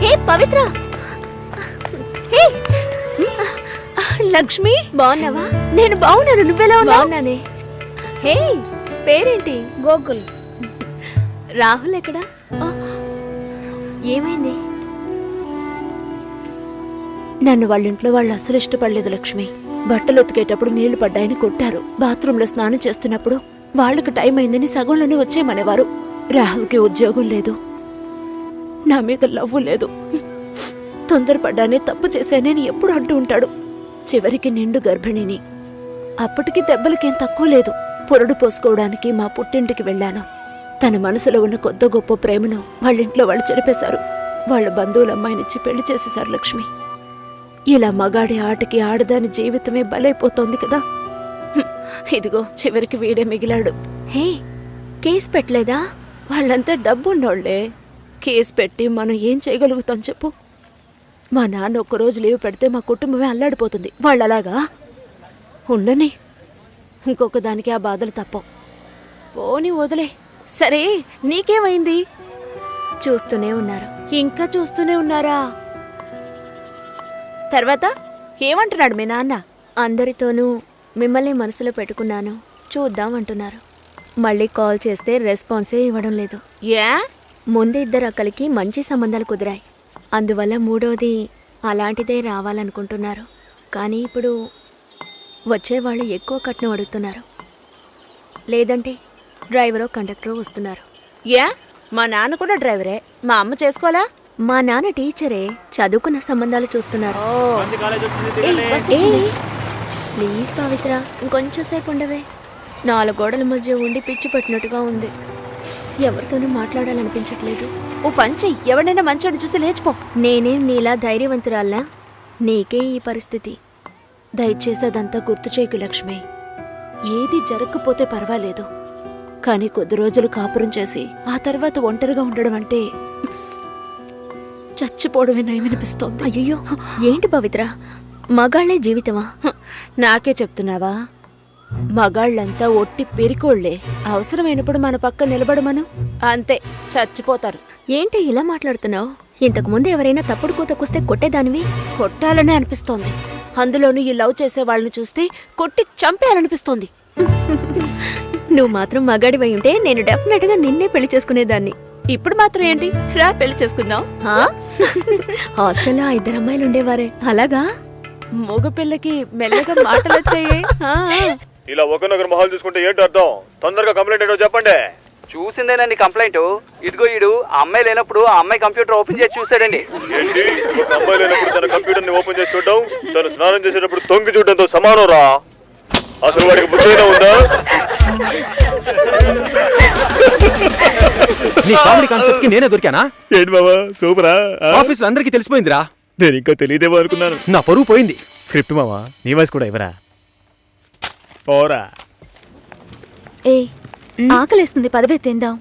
హే పవిత్ర, హే లక్ష్మి, బాగున్నావా? నేను బాగున్నాను, నువ్వెలా ఉన్నావు? బాగున్నానే. హే పేరేంటి? గోకుల్. రాహుల్ ఎక్కడా? ఏమైంది? నన్ను వాళ్ళింట్లో వాళ్ళు అసలు ఇష్టపడలేదు లక్ష్మి. బట్టలు ఉతికేటప్పుడు నీళ్లు పడ్డాయని కొట్టారు. బాత్రూంలో స్నానం చేస్తున్నప్పుడు వాళ్ళకి టైం అయిందని సగంలోనే వచ్చేయమనేవారు. రాహుల్కి ఉద్యోగం లేదు, నా మీద లవ్వు లేదు. తొందరపడ్డానే తప్పు చేశానని ఎప్పుడు అంటూ ఉంటాడు. చివరికి నిండు గర్భిణిని. అప్పటికి దెబ్బలకేం తక్కువ లేదు. పొరడు పోసుకోవడానికి మా పుట్టింటికి వెళ్ళాను. తన మనసులో ఉన్న కొద్ది గొప్ప ప్రేమను వాళ్ళింట్లో వాళ్ళు చెరిపేశారు. వాళ్ళ బంధువుల అమ్మాయినిచ్చి పెళ్లి చేసేశారు లక్ష్మి. ఇలా మగాడి ఆటకి ఆడదాని జీవితమే బలైపోతోంది కదా. ఇదిగో చివరికి వీడే మిగిలాడు. హే కేసు పెట్టలేదా? వాళ్ళంతా డబ్బున్నోళ్లే. కేసు పెట్టి మనం ఏం చేయగలుగుతాం చెప్పు? మా నాన్న ఒక్కరోజు లీవ్ పెడితే మా కుటుంబమే అల్లాడిపోతుంది. వాళ్ళలాగా ఉండని. ఇంకొక దానికి ఆ బాధలు తప్పవు. పోని వదిలే. సరే నీకేమైంది? చూస్తూనే ఉన్నారు. ఇంకా చూస్తూనే ఉన్నారా? తర్వాత ఏమంటున్నాడు మీ నాన్న? అందరితోనూ మిమ్మల్ని మనసులో పెట్టుకున్నాను, చూద్దాం అంటున్నారు. మళ్ళీ కాల్ చేస్తే రెస్పాన్సే ఇవ్వడం లేదు. ఏ? ముందు ఇద్దరు అక్కలకి మంచి సంబంధాలు కుదిరాయి. అందువల్ల మూడోది అలాంటిదే రావాలనుకుంటున్నారు. కానీ ఇప్పుడు వచ్చేవాళ్ళు ఎక్కువ కట్నం అడుగుతున్నారు. లేదంటే డ్రైవరో కండక్టరో వస్తున్నారు. ఏ? మా నాన్న కూడా డ్రైవరే. మా అమ్మ చేసుకోవాలా? మా నాన్న టీచరే, చదువుకున్న సంబంధాలు చూస్తున్నారు. ప్లీజ్ పవిత్ర, ఇంకొంచెం సేపు ఉండవే. 4 గోడల మధ్య ఉండి పిచ్చి పట్టినట్టుగా ఉంది. ఎవరితోనూ మాట్లాడాలనిపించట్లేదు. ఓ పంచి, ఎవడైనా మంచోడు చూసి లేచిపో. నేనేం నీలా ధైర్యవంతురాల్లా? నీకే ఈ పరిస్థితి. దయచేసి అదంతా గుర్తు చేయకు లక్ష్మి. ఏది జరగకపోతే పర్వాలేదు, కానీ కొద్ది రోజులు కాపురం చేసి ఆ తర్వాత ఒంటరిగా ఉండడం అంటే చచ్చిపోవడమే నయమనిపిస్తోంది. అయ్యో ఏంటి పవిత్ర, మగాళ్లే జీవితమా? నాకే చెప్తున్నావా? మగాళ్ళంతా ఒట్టి పెరికోళ్లే. అవసరమైనప్పుడు మన పక్క నిలబడమను, అంతే చచ్చిపోతారు. ఏంటి ఇలా మాట్లాడుతున్నావు? ఇంతకు ముందు ఎవరైనా తప్పుడు కూతకొస్తే కొట్టేదానివి. కొట్టాలనే అనిపిస్తోంది. అందులోనూ ఈ లవ్ చేసే వాళ్ళని చూస్తే కొట్టి చంపేయాలనిపిస్తోంది. నువ్వు మాత్రం మగాడివై ఉంటే నేను డెఫినెట్ గా నిన్నే పెళ్లి చేసుకునేదాన్ని. ఇప్పుడు మాత్రం ఏంటి, రా పెళ్లి చేసుకుందాం. హాస్టల్లో 2 అమ్మాయిలు ఉండేవారే, అలాగా? మగపిల్లకి మెల్లగా మాటలు వచ్చాయి. ఇలా ఒకరినొకరు మొహాలు చూసుకుంటే ఏంటి అర్థం? తొందరగా కంప్లైంట్ ఏంటో చెప్పండి. చూసిందేనండి కంప్లైంట్. ఇదిగో ఈడు ఆ అమ్మాయి లేనప్పుడు ఆ అమ్మాయి కంప్యూటర్ ఓపెన్ చేసి చూసాడండి. ఏంటి, ఒక అమ్మాయి లేనప్పుడు తన కంప్యూటర్ ని ఓపెన్ చేసి చూడడం తను స్నానం చేసేటప్పుడు తొంగి చూడడంతో సమానం రా. అసలు వాడికి బుద్ధైనా ఉందా? నీ కామెడీ కాన్సెప్ట్ కి నేనే దొరికానా? ఏంటి బాబా సూపరా? ఆఫీస్ లో అందరికీ తెలిసిపోయిందిరా. నేను ఇంకా తెలియదేమో అనుకున్నాను. నా పరువు పోయింది. స్క్రిప్ట్ మావా, నీ వాయిస్ కూడా ఇవ్వరా? పోరా. ఏ ఆకలేస్తుంది, పదవే తిందాం.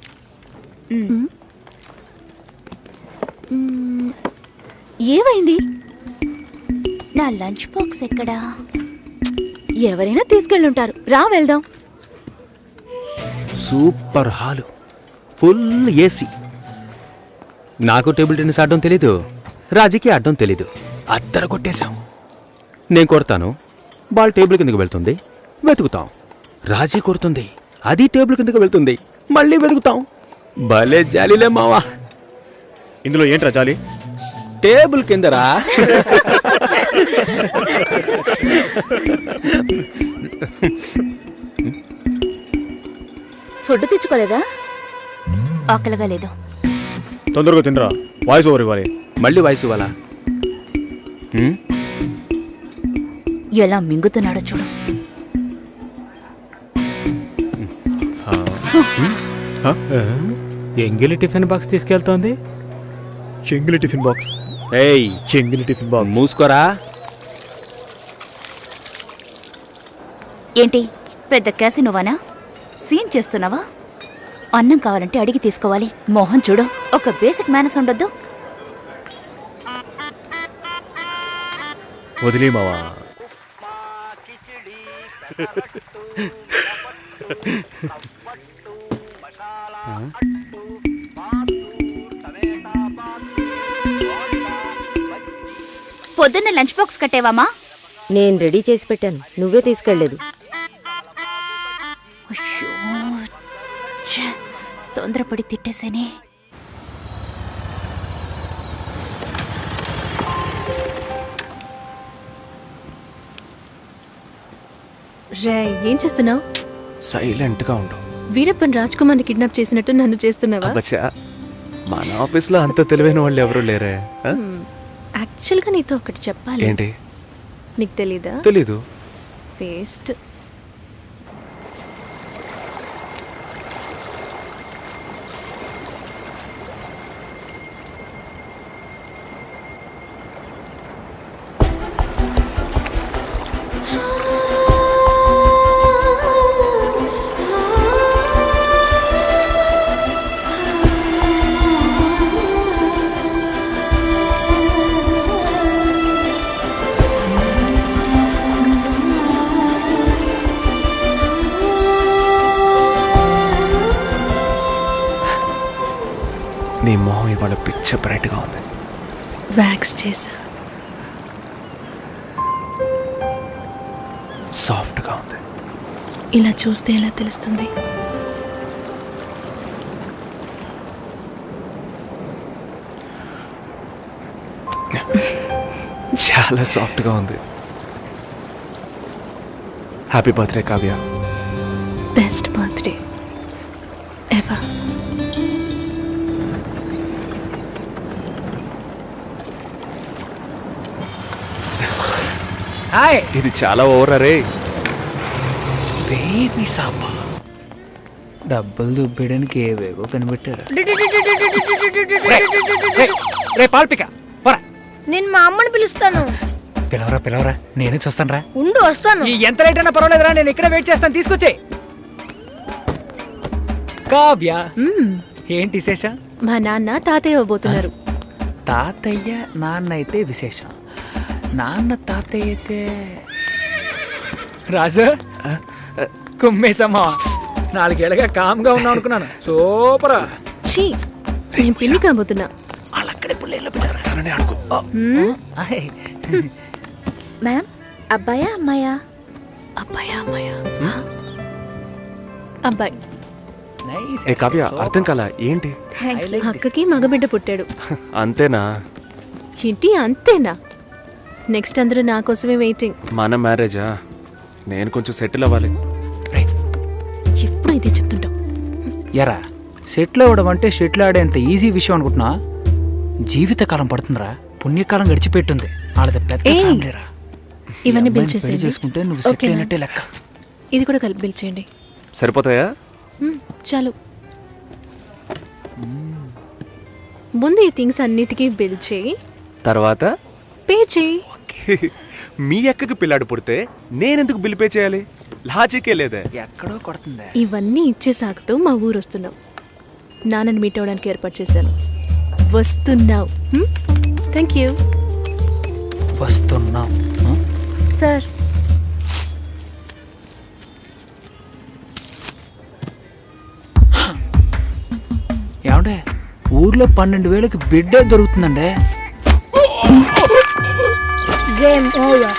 ఏమైంది? నా లంచ్ బాక్స్ ఎక్కడా? ఎవరైనా తీసుకెళ్ళుంటారు, రా వెళ్దాం. Super hall, full AC. నాకు టేబుల్ టెన్నిస్ ఆడడం తెలీదు, రాజీకి ఆడడం తెలీదు. అద్దర కొట్టేశాం. నేను కొడతాను, బాల్ టేబుల్ కిందకు వెళ్తుంది, వెతుకుతాం. రాజీ కొడుతుంది, అది టేబుల్ కిందకు వెళ్తుంది, మళ్ళీ వెతుకుతాం. భలే జాలీలే మావా. ఇందులో ఏంట్రా జాలి? టేబుల్ కిందరా. ఫుడ్ తెచ్చుకోలేదా? ఆకలిగా లేదు. తొందరగా తినరా, వాయిస్ ఓవర్ ఇవ్వాలి. మళ్ళీ వాయిస్ ఇవ్వాలా? ఎలా మింగుతున్నాడో చూడు. ఎంగిలి టిఫిన్ బాక్స్ తీసుకెళ్తోంది. చెంగిలి టిఫిన్ బాక్స్? ఏయ్, చెంగిలి టిఫిన్ బాక్స్. మూసుకోరా. ఏంటి పెద్ద క్యాసినోవానా? సీన్ చేస్తున్నావా? అన్నం కావాలంటే అడిగి తీసుకోవాలి. మోహన్ చూడు, ఒక బేసిక్ మేనస్ ఉండొద్దు. వదిలే మావా. పొద్దున్న లంచ్ బాక్స్ కట్టేవామా? నేను రెడీ చేసి పెట్టాను, నువ్వే తీసుకెళ్లేదు. అయ్యో, ఛే, తొందరపడి తిట్టేసేనే. రే, ఏం చేస్తున్నావు? సైలెంట్ గా ఉండు. వీరప్పన్ రాజ్ కుమార్ని కిడ్నాప్ చేసినట్టు నన్ను చేస్తున్నావా? అబ్బచ్చా, మన ఆఫీస్లో అంత తెలివైన వాళ్ళు ఎవరు లేరే. ఆ? యాక్చువల్గా నీతో ఒకటి చెప్పాలి. ఏంటి? నీకు తెలీదా? తెలీదు. వేస్ట్. నీ మొహం ఇవాళ పిచ్చ బ్రైట్ గా ఉంది. వ్యాక్స్ చేసా. సాఫ్ట్ గా ఉంది. ఇలా చూస్తే ఎలా తెలుస్తుంది? చాలా సాఫ్ట్ గా ఉంది. Happy birthday Kavya. Best birthday ever. ఇది చాలా ఓవర్ రే. బేబీ సాపా డబ్బులు దుబ్బేయడానికి ఏవేవో కనిపెట్టారు. రే పాల్పిక పోరా. నేను మా అమ్మని పిలుస్తాను. పిలవరా పిలవరా, నేనే చూస్తాను రా. ఉండు, వస్తాను. ఈ ఎంత రేట్ అయినా పర్వాలేదురా, నేను ఇక్కడే వెయిట్ చేస్తాను. తీసుకొచ్చే. కావ్య, ఏంటి విశేషం? మా నాన్న తాతయ్య ఇవ్వబోతున్నారు. తాతయ్య నాన్న అయితే విశేషం, నాన్న తాతయ్య అయితే రాజు కుమ్మేసమ్మా. 4 ఏళ్ళగా కామ్గా ఉన్నావు అనుకున్నాను. సూపరా. చీ, నేను పిన్ని కాబోతున్నా. వాళ్ళక్కడే పుల్లేళ్ళు పెట్టారు. అడుగు. మ్యామ్, అబ్బాయా అమ్మాయా? అబ్బాయా అమ్మాయా? అబ్బాయి. నైస్. ఏ కావ్య, అర్థం కాలా ఏంటి? అక్కకి మగబిడ్డ పుట్టాడు. అంతేనా? ఏంటి అంతేనా? నెక్స్ట్ అందరూ నా కోసమే వెయిటింగ్. మన మ్యారేజా? నేను కొంచెం సెటిల్ అవ్వాలి. ఎప్పుడు ఇదే చెప్తుంటావు. ఎరా, సెటిల్ అవ్వడం అంటే షెటిల్ ఆడేంత ఈజీ విషయం అనుకుంటున్నా? జీవితకాలం పడుతుందిరా. పుణ్యకాలం గడిచిపెట్టుంది. వాళ్ళది పెద్ద ఫ్యామిలీరా. ఇవన్నీ బిల్ పెళ్లి చేసేయండి. చేసుకుంటే నువ్వు సెటిల్ ఓకేనా? అయినట్టే లెక్క. ఇది కూడా కలిపి బిల్ చేయండి. సరిపోతాయా? చాలు. ముందు ఈ థింగ్స్ అన్నిటికీ బిల్ చేయి, తర్వాత పే చేయి. మీ అక్కకి పిల్లాడు పుడితే నేనెందుకు బిల్ పే చేయాలి? లాజికే లేదే. ఎక్కడో కొడుతుంది. ఇవన్నీ ఇచ్చే సాగుతూ మా ఊరు వస్తున్నావు. నాన్నని మీట్ అవ్వడానికి ఏర్పాటు చేశాను. వస్తున్నావు. Thank you. వస్తున్నాం. సార్, ఏమండే, ఊర్లో 12,000కి బిడ్డే దొరుకుతుందండి. Game over.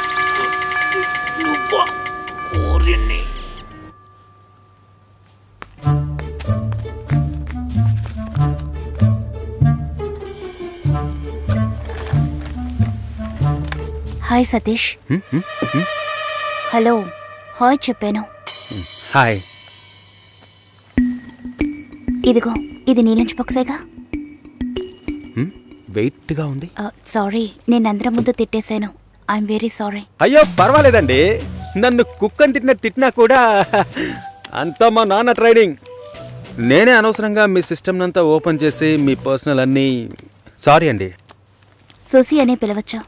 Hi Satish. Hello, hi చెప్పాను. హాయ్. ఇదిగో, ఇది నీ లంచ్ బాక్సేగా. వెయిట్గా ఉంది. సారీ, నేను అందరం ముందు తిట్టేశాను. I'm very sorry. అయ్యో పర్వాలేదండి. నన్ను కుక్కని తిట్టినా కూడా అంతా మా నాన్న ట్రైనింగ్. నేనే అనవసరంగా మీ సిస్టమ్ అంతా ఓపెన్ చేసి మీ పర్సనల్ అన్నీ. సారీ అండి. సుసి అనే పిలవచ్చు.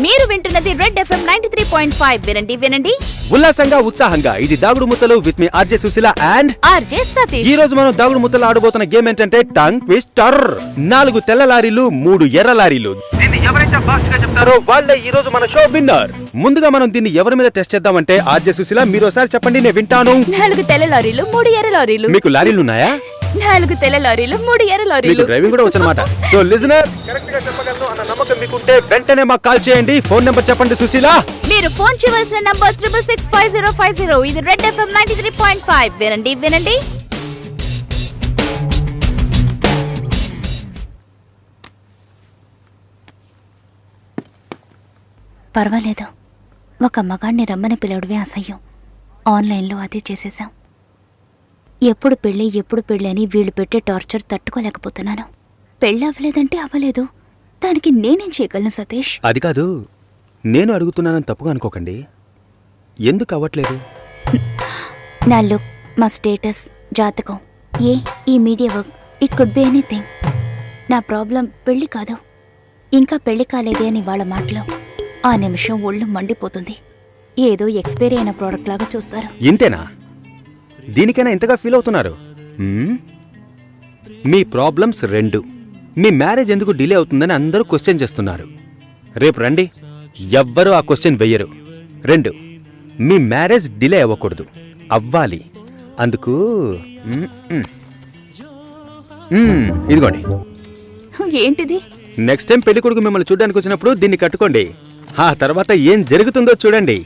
మీరు వింటున్నది రెడ్ ఎఫ్ఎం 93.5. వినండి వినండి ఉల్లాసంగా ఉత్సాహంగా. ఇది దాగుడు ముత్తలు విత్ మీ RJ Susheela and RJ Satish. ఈ రోజు మనం దాగుడు ముత్తలు ఆడబోతున్న గేమ్ ఏంటంటే టంగ్ ట్విస్టర్. 4 తెల్ల లారీలు, 3 ఎర్ర లారీలు. ఎవరైతే ఫాస్ట్ గా చెప్తారో వాళ్ళే ఈ రోజు మన షో విన్నర్. ముందుగా మనం దీన్ని ఎవరి మీద టెస్ట్ చేద్దామంటే ఆర్జే సుశీల మీరు ఒకసారి చెప్పండి, నేను వింటాను. 4 తెల్ల లారీలు, 3 ఎర్ర లారీలు. మీకు లారీలు ఉన్నాయా? 4 తెల్ల లారీలు 3 ఎర్ర మీకు లారీలు. డ్రైవింగ్ కూడా వచ్చనమాట. సో లిజనర్, కరెక్ట్ గా చెప్పగలను అన్న నమ్మకం మీకుంటే వెంటనే మాకు కాల్ చేయండి. ఫోన్ నెంబర్ చెప్పండి సుశీల. మీరు ఫోన్ చేయవలసిన నంబర్ 6665050. ఇది రెడ్ FM 93.5. వినండి వినండి. పర్వాలేదు, ఒక మగాణ్ణి రమ్మని పిలవడమే అసహ్యం. ఆన్లైన్లో అది చేసేసాం. ఎప్పుడు పెళ్ళి అని వీళ్ళు పెట్టే టార్చర్ తట్టుకోలేకపోతున్నాను. పెళ్ళి అవ్వలేదంటే అవ్వలేదు, దానికి నేనేం చేయగలను సతీష్? అది కాదు, నేను అడుగుతున్నానని తప్పుగా అనుకోకండి. ఎందుకు అవ్వట్లేదు? నా లుక్, మా స్టేటస్, జాతకం, ఈ media work, it could be anything. నా ప్రాబ్లం పెళ్లి కాదు, ఇంకా పెళ్లి కాలేదే అని వాళ్ళ మాటలు. ఆ నిమిషం ఒళ్ళు మండిపోతుంది. ఏదో ఎక్స్పైరీ అయిన ప్రోడక్ట్ లాగా చూస్తారు. ఇంతేనా? దీనికైనా ఇంతగా ఫీల్ అవుతున్నారు? మీ ప్రాబ్లమ్స్ 2. మీ మ్యారేజ్ ఎందుకు డిలే అవుతుందని అందరూ క్వశ్చన్ చేస్తున్నారు. రేపు రండి, ఎవ్వరూ ఆ క్వశ్చన్ వెయ్యరు. 2, మీ మ్యారేజ్ డిలే అవ్వకూడదు, అవ్వాలి. అందుకు ఇదిగోండి. ఏంటిది? నెక్స్ట్ టైం పెళ్లి కొడుకు మిమ్మల్ని చూడడానికి వచ్చినప్పుడు దీన్ని కట్టుకోండి. ఆ తర్వాత ఏం జరుగుతుందో చూడండి.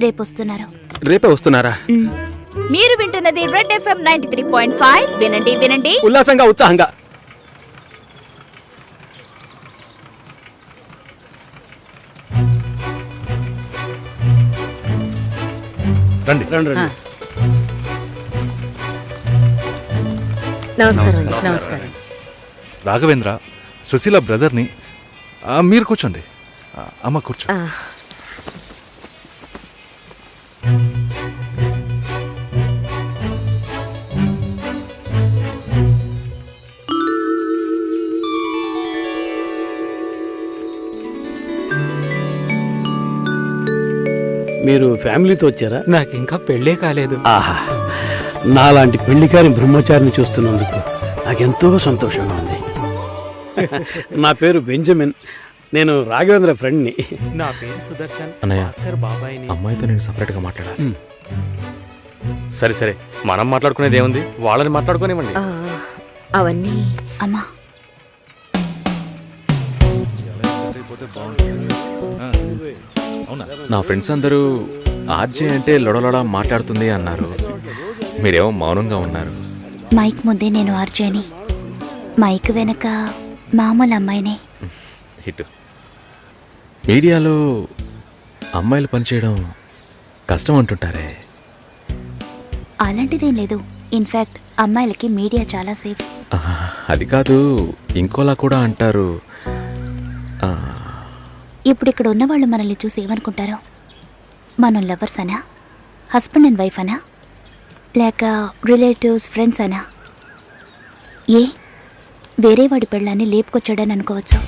రేపొస్తున్నారు. రేపే వస్తున్నారా? మీరు వింటున్నది రెడ్ FM 93.5. వినండి వినండి. ఉల్లాసంగా, ఉత్సాహంగా. రండి రండి. నమస్కారం. నమస్కారం. రాఘవేంద్ర, సుశీల బ్రదర్ని. మీరు కూర్చోండి. అమ్మ కూర్చో. మీరు ఫ్యామిలీతో వచ్చారా? నాకు ఇంకా పెళ్ళే కాలేదు. ఆహా, నాలాంటి పెళ్లికారి బ్రహ్మచారిని చూస్తున్నందుకు నాకెంతో సంతోషంగా ఉంది. నా పేరు బెంజమిన్. నేను రాఘవేంద్ర ఫ్రెండ్ని. నా పేరు సుదర్శన్. అన్నయ్య, భాస్కర్ బాబాయ్ని. అమ్మాయితో నేను సపరేట్గా మాట్లాడాలి. సరే సరే, మనం మాట్లాడుకునేది ఏముంది, వాళ్ళని మాట్లాడుకోనివ్వండి. అవన్నీ అమ్మా, నా ఫ్రెండ్స్ అందరూ ఆర్జే అంటే లొడలొడ మాట్లాడుతుంది అన్నారు. మీరేమో మౌనంగా ఉన్నారు. మైక్ ముందే నేను ఆర్జేని, మైక్ వెనక మామూలు అమ్మాయినే. హిట్. మీడియాలో అమ్మాయిలు పనిచేయడం కష్టం అంటుంటారే. అలాంటిదేం లేదు. ఇన్ఫ్యాక్ట్ అమ్మాయిలకి మీడియా చాలా సేఫ్. అది కాదు, ఇంకోలా కూడా అంటారు. ఇప్పుడు ఇక్కడ ఉన్నవాళ్ళు మనల్ని చూసి ఏమనుకుంటారో? మనం లవర్స్ అనా, హస్బెండ్ అండ్ వైఫ్ అనా, లేక రిలేటివ్స్, ఫ్రెండ్స్ అనా? వేరే వాడి పెళ్ళాన్ని లేపుకొచ్చాడని అనుకోవచ్చు.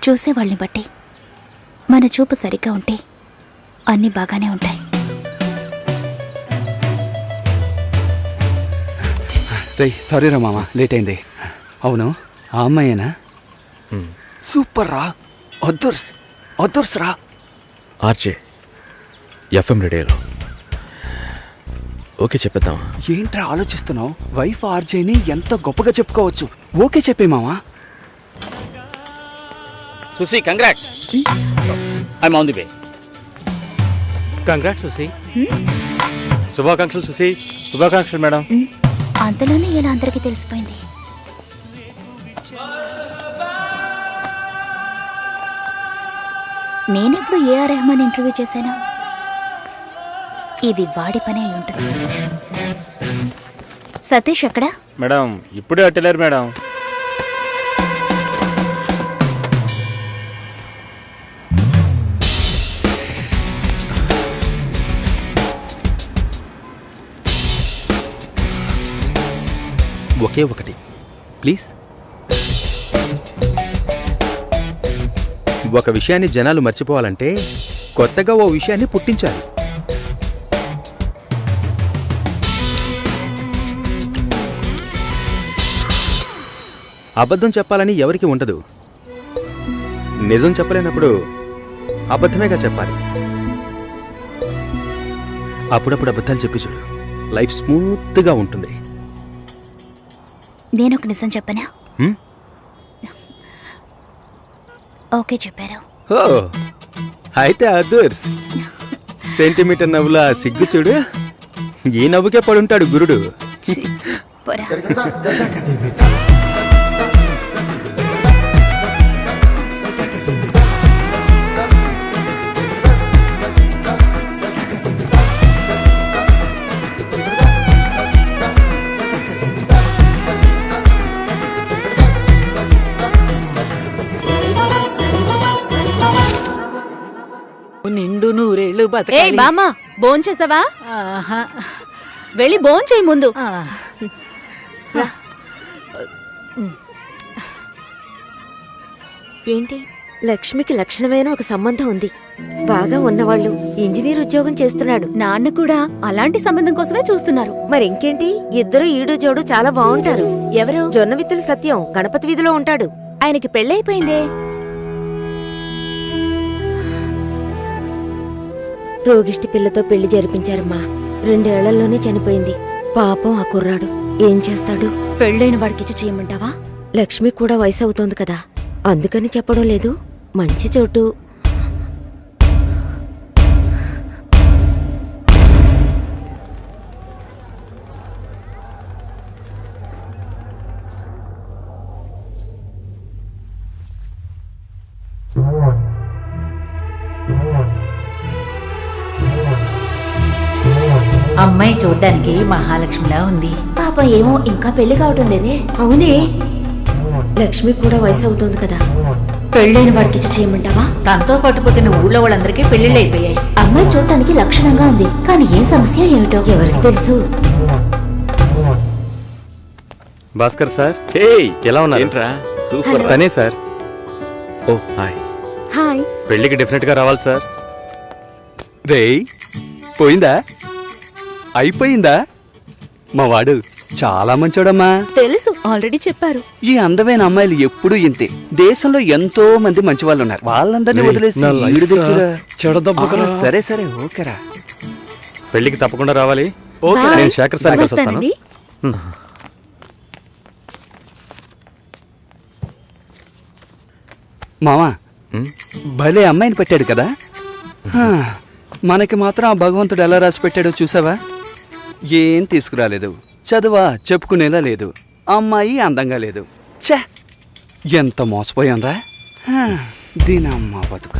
చూసేవాళ్ళని బట్టి మన చూపు సరిగ్గా ఉంటే అన్నీ బాగానే ఉంటాయి. సారీ రా మామ, లేట్ అయింది. అవును, ఆ అమ్మాయేనా? సూపర్ రా, అదర్స్ రా. ఆర్జే ఎఫ్ఎం రేడియోలో. ఓకే చెప్పేద్దామా? ఏంట్రా ఆలోచిస్తున్నావు? వైఫ్ ఆర్జేని ఎంత గొప్పగా చెప్పుకోవచ్చు. ఓకే చెప్పే మామా. Susi, congrats. I'm on the way. Congrats Susi. శుభాకాంక్షలు సుసి. శుభాకాంక్షలు మేడం. అంతలోనే ఇలా అందరికీ తెలిసిపోయింది. నేనెప్పుడు ఏఆర్ రెహమాన్ ఇంటర్వ్యూ చేశాను? ఇది వాడి పని అయి ఉంటుంది. సతీష్ ఎక్కడా? మేడం ఇప్పుడే అట్టలేరు మేడం. ఒకే ఒకటి ప్లీజ్. ఒక విషయాన్ని జనాలు మర్చిపోవాలంటే కొత్తగా ఓ విషయాన్ని పుట్టించాలి. అబద్ధం చెప్పాలని ఎవరికి ఉండదు. నిజం చెప్పలేనప్పుడు అబద్ధమేగా చెప్పాలి. అప్పుడప్పుడు అబద్ధాలు చెప్పి చూడు, లైఫ్ స్మూత్గా ఉంటుంది. నేను ఒక నిజం చెప్పనా? హ్మ్? ఓకే చెప్పారు. ఓ అయితే అదర్స్ సెంటీమీటర్ నవ్వుల సిగ్గు చూడు, ఈ నవ్వుకే పడుంటాడు గురుడు. పోరా. నిండు నూరేళ్ళు ఏ బతకాలి. బామ్మ భోంచేసావా? ఆహా. వెళ్ళి భోంచేయి ముందు. ఆ. ఏంటి, లక్ష్మికి లక్షణమైన ఒక సంబంధం ఉంది. బాగా ఉన్నవాళ్ళు, ఇంజనీర్ ఉద్యోగం చేస్తున్నాడు. నాన్న కూడా అలాంటి సంబంధం కోసమే చూస్తున్నారు. మరి ఇంకేంటి, ఇద్దరు ఈడు జోడు చాలా బాగుంటారు. ఎవరు? జొన్న విత్తుల సత్యం గణపతి వీధిలో ఉంటాడు. ఆయనకి పెళ్ళైపోయిందే. రోగిష్టి పిల్లతో పెళ్లి జరిపించారమ్మా. 2 ఏళ్లలోనే చనిపోయింది. పాపం ఆ కుర్రాడు ఏం చేస్తాడు? పెళ్ళైన వాడికిచ్చి చేయమంటావా? లక్ష్మి కూడా వయసు అవుతోంది కదా, అందుకని చెప్పడం లేదు. మంచి చోటు. అమ్మాయి చూడ్డానికి మహాలక్ష్మిలా ఉంది. పాపం ఏమో ఇంకా పెళ్లి కావటం లేదే. అవునే, లక్ష్మి కూడా వయసు అవుతోంది కదా. పెళ్ళైన వాడికిచ్చి చేయమంటావా? తనతో పట్టుపోతున్న ఊళ్ళో వాళ్ళందరికీ పెళ్లిళ్ళు అయిపోయాయి. అమ్మాయి చూడటానికి లక్షణంగా ఉంది, కానీ ఏం సమస్య ఏమిటో ఎవరికి తెలుసు? భాస్కర్ సార్, ఎలా ఉన్నారు? ఏంట్రా సూపర్. తనే సార్. ఓ హాయ్. హాయ్. పెళ్ళికి డెఫినెట్గా రావాలి సార్. రేయ్, పోయిందా? అయిపోయిందా? మా వాడు చాలా మంచోడమ్మా. తెలుసు, ఆల్రెడీ చెప్పారు. ఈ అందమైన అమ్మాయిలు ఎప్పుడూ ఇంతే. దేశంలో ఎంతో మంది మంచి వాళ్ళు ఉన్నారు. వాళ్ళందరినీ వదిలేసి నా ఈడి లైఫ్ దగ్గర చెడదెబ్బకురా. సరే సరే ఓకేరా. పెళ్ళికి తప్పకుండా రావాలి. Okay, Bye. నేను శేఖర్ సార్ కలిసి వస్తాను. వస్తానండి. మామా భలే అమ్మాయిని పెట్టాడు కదా. హా, మనకి మాత్రం ఆ భగవంతుడు ఎలా రాసి పెట్టాడో చూసావా? ఏం తీసుకురాలేదు, చదువా చెప్పుకునేలా లేదు, అమ్మాయి అందంగా లేదు. ఛే, ఎంత మోసపోయాంరా. హా, దీనమ్మ బతుక.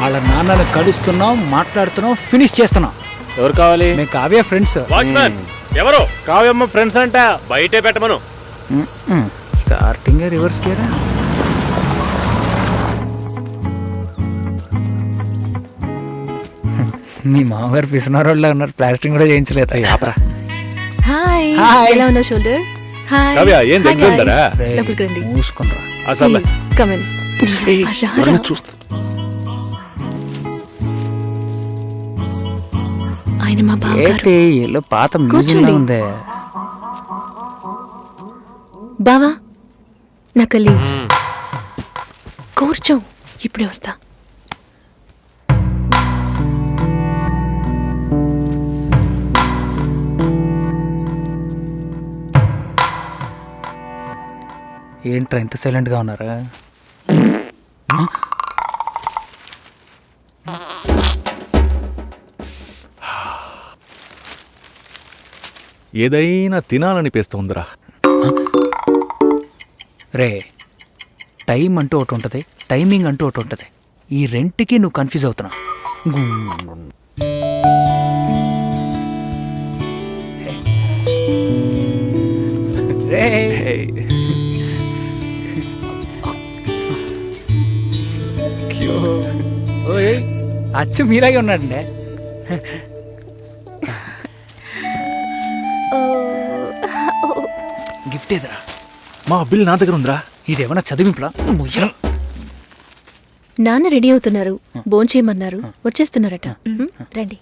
వాళ్ళ నాన్నలు కలుస్తున్నాం, మాట్లాడుతున్నాం, ఫినిష్ చేస్తున్నాం. ఎవరు కావాలి? మేము కావ్య ఫ్రెండ్స్. వాచ్మ్యాన్ ఎవరు? కావ్యమ్మ ఫ్రెండ్స్ అంట. బయటే పెట్టమను. స్టార్టింగ్ రివర్స్ గేరా. మీ మామగారు పిసినారోళ్ళ ఉన్నారు, ప్లాస్టింగ్ కూడా చేయించలేదు. ఆపరా. హాయ్. హాయ్. ఎలా ఉన్నావు షోల్డర్? హాయ్. కావ్య, ఏం Hi, ఎగ్జామ్ guys. ఉందరా? లోపలికి రండి. మూసుకునరా. అసలు Please, come in. రారా. చూస్తా. ఆయన మా బావగారు. ఏంటి ఇల్లు పాత మ్యూజియం కూర్చోండి. ఉంది. బావా, నా కలీగ్స్. కూర్చో, ఇప్పుడే వస్తా. ఏంట్రా ఇంత సైలెంట్ గా ఉన్నారా? ఏదైనా తినాలనిపిస్తోందిరా. రే, టైం అంటూ ఒకటి ఉంటుంది, టైమింగ్ అంటూ ఒకటి ఉంటుంది. ఈ రెంట్కి నువ్వు కన్ఫ్యూజ్ అవుతున్నావు. రే, ఓయ్, అచ్చు మీలాగే ఉన్నాడండి. గిఫ్ట్ ఏదిరా? మా బిల్ నా దగ్గర ఉందిరా. ఇదేమన్నా చదివింపులా? నాన్న రెడీ అవుతున్నారు, భోంచేయమన్నారు, వచ్చేస్తున్నారట. రండి.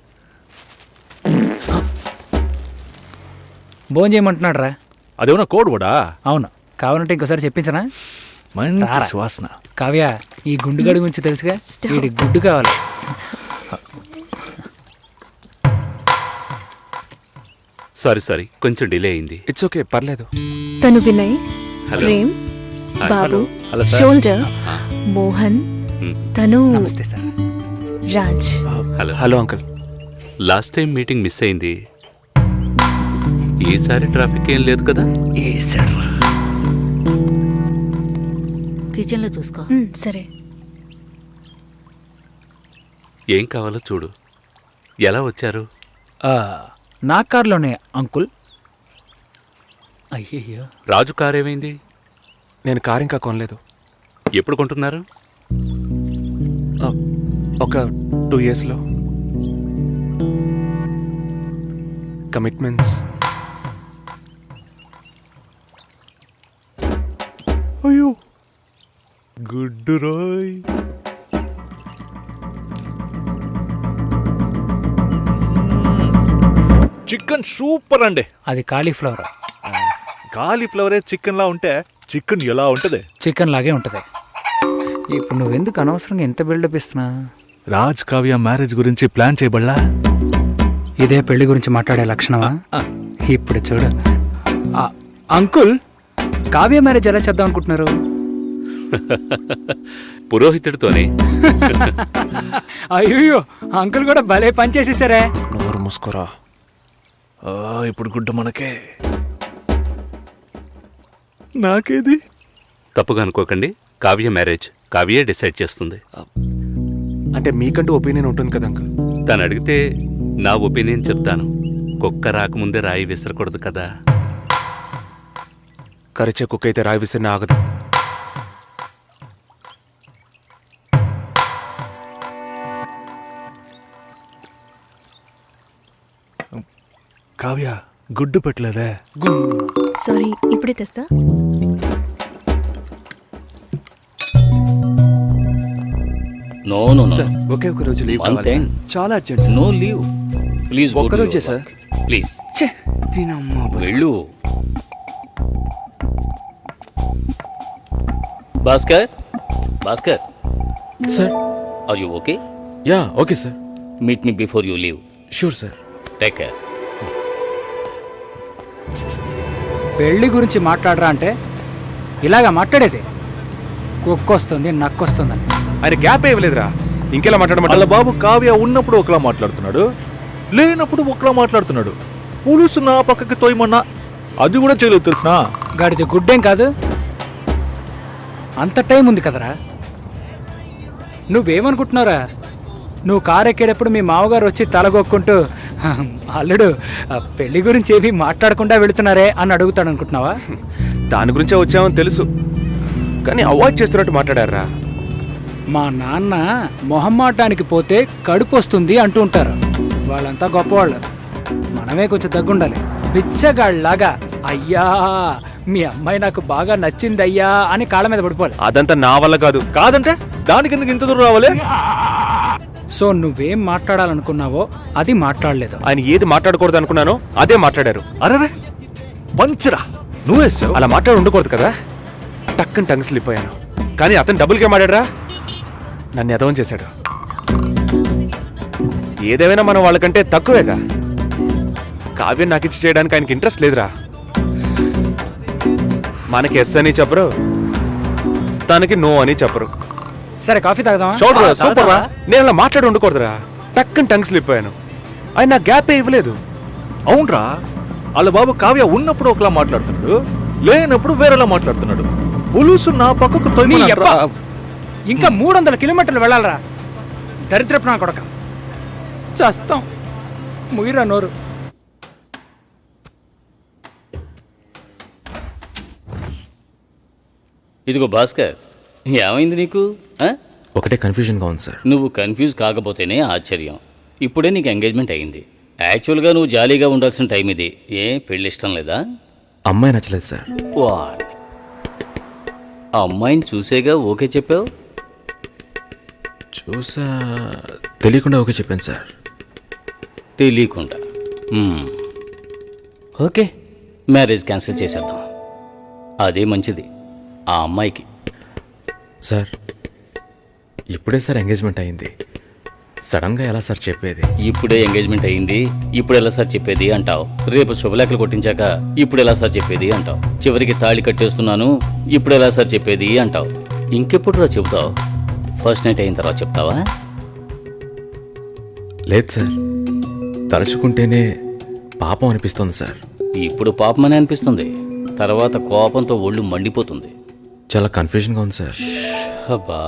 భోజనం చేయమంటున్నాడు రా. అదేమన్నా కోడ్ కూడా? అవును, కావాలంటే ఇంకోసారి చెప్పించనా? మంచి రారా. సువాసన. కావ్య, ఈ గుండుగడి గురించి తెలుసుగా, Stop. వీడి గుడ్డు కావాలి. సారీ కొంచెం డిలే అయింది. ఇట్స్ ఓకే, పర్లేదు. తను వినయ్, హలో. ప్రేమ్, బాబు, హలో సార్. షోల్డర్, మోహన్, తను నమస్తే sir. Raj. Hello. Hello uncle. Last time meeting miss అయింది. ఈసారి ట్రాఫిక్ ఏం లేదు కదా? ఏ సార్? కిచెన్ లో చూసుకో. సరే. ఏం కావాలో చూడు. ఎలా వచ్చారు? నా కార్లోనే అంకుల్. అయ్యయ్యో. రాజు కార్ ఏమైంది? నేను కార్ ఇంకా కొనలేదు. ఎప్పుడు కొంటున్నారు? ఒక 2 yearsలో. కమిట్మెంట్స్. అయ్యో గుడ్డు రోయ్. చికెన్ సూపర్ అండి. అది కాలీఫ్లవర్. కాలీఫ్లవరే చికెన్ లా ఉంటే చికెన్ ఎలా ఉంటది? చికెన్ లాగే ఉంటుంది. ఇప్పుడు నువ్వెందుకు అనవసరంగా ఎంత బిల్డప్ ఇస్తున్నా? రాజ్ కావ్య మ్యారేజ్ గురించి ప్లాన్ చేయబడలా? ఇదే పెళ్లి గురించి మాట్లాడే లక్షణమా? ఇప్పుడు చూడు. అంకుల్, కావ్య మ్యారేజ్ ఎలా చేద్దాం అనుకుంటున్నారు? పురోహితుడితోనే. అయ్యో, అంకుల్ కూడా భలే పని చేసేసారే. నోరు మూసుకోరా. ఇప్పుడు గుడ్డ మనకే. నాకేది? తప్పుగా అనుకోకండి. కావ్య మ్యారేజ్ కావ్యే డిసైడ్ చేస్తుంది. అంటే మీకంటూ ఒపీనియన్ ఉంటుంది కదా అంకుల్. తను అడిగితే నా ఒపీనియన్ చెప్తాను. కుక్క రాకముందే రాయి విసరకూడదు కదా. కరిచే కుక్క అయితే రాయి విసిరిన ఆగదు. కావ్య గుడ్డు పెట్టలేదే. సారీ, ఇప్పుడే తెస్తా. No no no. సార్ ఒకే ఒక రోజు లీవ్ One కావాలి thing. సార్. చాలా urgent sir. No leave. Please ఒక్కరోజే సార్. ప్లీజ్ ఛే, దీనమ్మా బతుకు. వెళ్ళు. Bhaskar, Bhaskar, sir. Are you okay? Yeah okay sir. Meet me before you leave. Sure sir. Take care. పెళ్లి గురించి మాట్లాడరా అంటే ఇలాగా మాట్లాడేది. కుక్కొస్తుంది, నక్కొస్తుందని. ఆయన గ్యాప్ ఇవ్వలేదురా. ఇంకెలా వాళ్ళ మాట్లాడమంటారు? బాబు కావ్య ఉన్నప్పుడు ఒకలా మాట్లాడుతున్నాడు, లేనప్పుడు ఒకలా మాట్లాడుతున్నాడు. పులుసు నా పక్కకి తోయమన్నా అది కూడా చేయలేదు తెలుసునా? గాడిది గుడ్డేం కాదు. అంత టైం ఉంది కదరా. నువ్వేమనుకుంటున్నారా? నువ్వు కారు ఎక్కేటప్పుడు మీ మామగారు వచ్చి తలగొక్కుంటూ అల్లుడు పెళ్లి గురించి ఏవి మాట్లాడకుండా వెళుతున్నారే అని అడుగుతాడు అనుకుంటున్నావా? దాని గురించే వచ్చామని తెలుసు, కానీ అవాయిడ్ చేస్తున్నట్టు మాట్లాడారా. మా నాన్న మొహమ్మాటానికి పోతే కడుపు వస్తుంది అంటూ ఉంటారు. వాళ్ళంతా గొప్పవాళ్ళు, మనమే కొంచెం తగ్గుండాలి. బిచ్చగాళ్ళలాగా అయ్యా మీ అమ్మాయి నాకు బాగా నచ్చింది అయ్యా అని కాళ్ళ మీద పడిపోవాలి. అదంతా నా వల్ల కాదు. కాదంటే దానికి ఎందుకు ఇంత దూరం రావాలి? సో నువ్వేం మాట్లాడాలనుకున్నావో అది మాట్లాడలేదు. ఆయన ఏది మాట్లాడకూడదు అనుకున్నానో అదే మాట్లాడారు. అరే పంచరా నువ్వేసావు. అలా మాట్లాడి ఉండకూడదు కదా. టక్కని టంగ్ స్లిప్ అయ్యాను. కానీ అతను డబుల్గా మాట్లాడరా, నన్ను ఎదవం చేశాడు. ఏదేమైనా మనం వాళ్ళకంటే తక్కువేగా. కావ్యం నాకు ఇచ్చి చేయడానికి ఆయనకి ఇంట్రెస్ట్ లేదురా. మనకి ఎస్ అని చెప్పరు, తనకి నో అని చెప్పరు. సరే కాఫీ తాగుదామా? చూడరా సూపర్ రా. నేను అలా మాట్లాడి ఉండకూడదురా. టక్కని టంగ్ స్లిప్ అయ్యాను. ఆయన నా గ్యాపే ఇవ్వలేదు. అవునరా, వాళ్ళ బాబు కావ్య ఉన్నప్పుడు ఒకలా మాట్లాడుతున్నాడు, లేనప్పుడు వేరేలా మాట్లాడుతున్నాడు. పులుసు నా పక్కకు నీ తోయమని యబ్బ. ఇంకా 300 కిలోమీటర్లు వెళ్ళాలరా. దరిద్రపు నా కొడక. చస్తాం. ముయిరా నోరు. ఇదిగో భాస్కర్, ఏమైంది నీకు? ఒకటే కన్ఫ్యూజన్గా ఉంది సార్. నువ్వు కన్ఫ్యూజ్ కాకపోతేనే ఆశ్చర్యం. ఇప్పుడే నీకు ఎంగేజ్మెంట్ అయ్యింది. యాక్చువల్గా నువ్వు జాలీగా ఉండాల్సిన టైం ఇది. ఏ పెళ్ళి ఇష్టం లేదా? అమ్మాయి నచ్చలేదు సార్. వాట్, ఆ అమ్మాయిని చూసేగా ఓకే చెప్పావు? చూసా, తెలియకుండా ఓకే చెప్పాను సార్. తెలియకుండా. ఓకే, మ్యారేజ్ క్యాన్సిల్ చేసేద్దాం. అదే మంచిది ఆ అమ్మాయికి. సార్ ఇప్పుడే సార్ ఎంగేజ్మెంట్ అయింది, సడన్గా ఎలా సార్ చెప్పేది? ఇప్పుడే ఎంగేజ్మెంట్ అయ్యింది, ఇప్పుడు ఎలా సార్ చెప్పేది అంటావు. రేపు శుభలేఖలు కొట్టించాక ఇప్పుడు ఎలా సార్ చెప్పేది అంటావు. చివరికి తాళి కట్టేస్తున్నాను, ఇప్పుడు ఎలా సార్ చెప్పేది అంటావు. ఇంకెప్పుడు రా చెబుతావు? ఫస్ట్ నైట్ అయిన తర్వాత చెప్తావా? లేదు సార్, తలుచుకుంటేనే పాపం అనిపిస్తుంది సార్. ఇప్పుడు పాపమని అనిపిస్తుంది, తర్వాత కోపంతో ఒళ్ళు మండిపోతుంది. చాలా కన్ఫ్యూజన్గా ఉంది సార్. అబ్బా,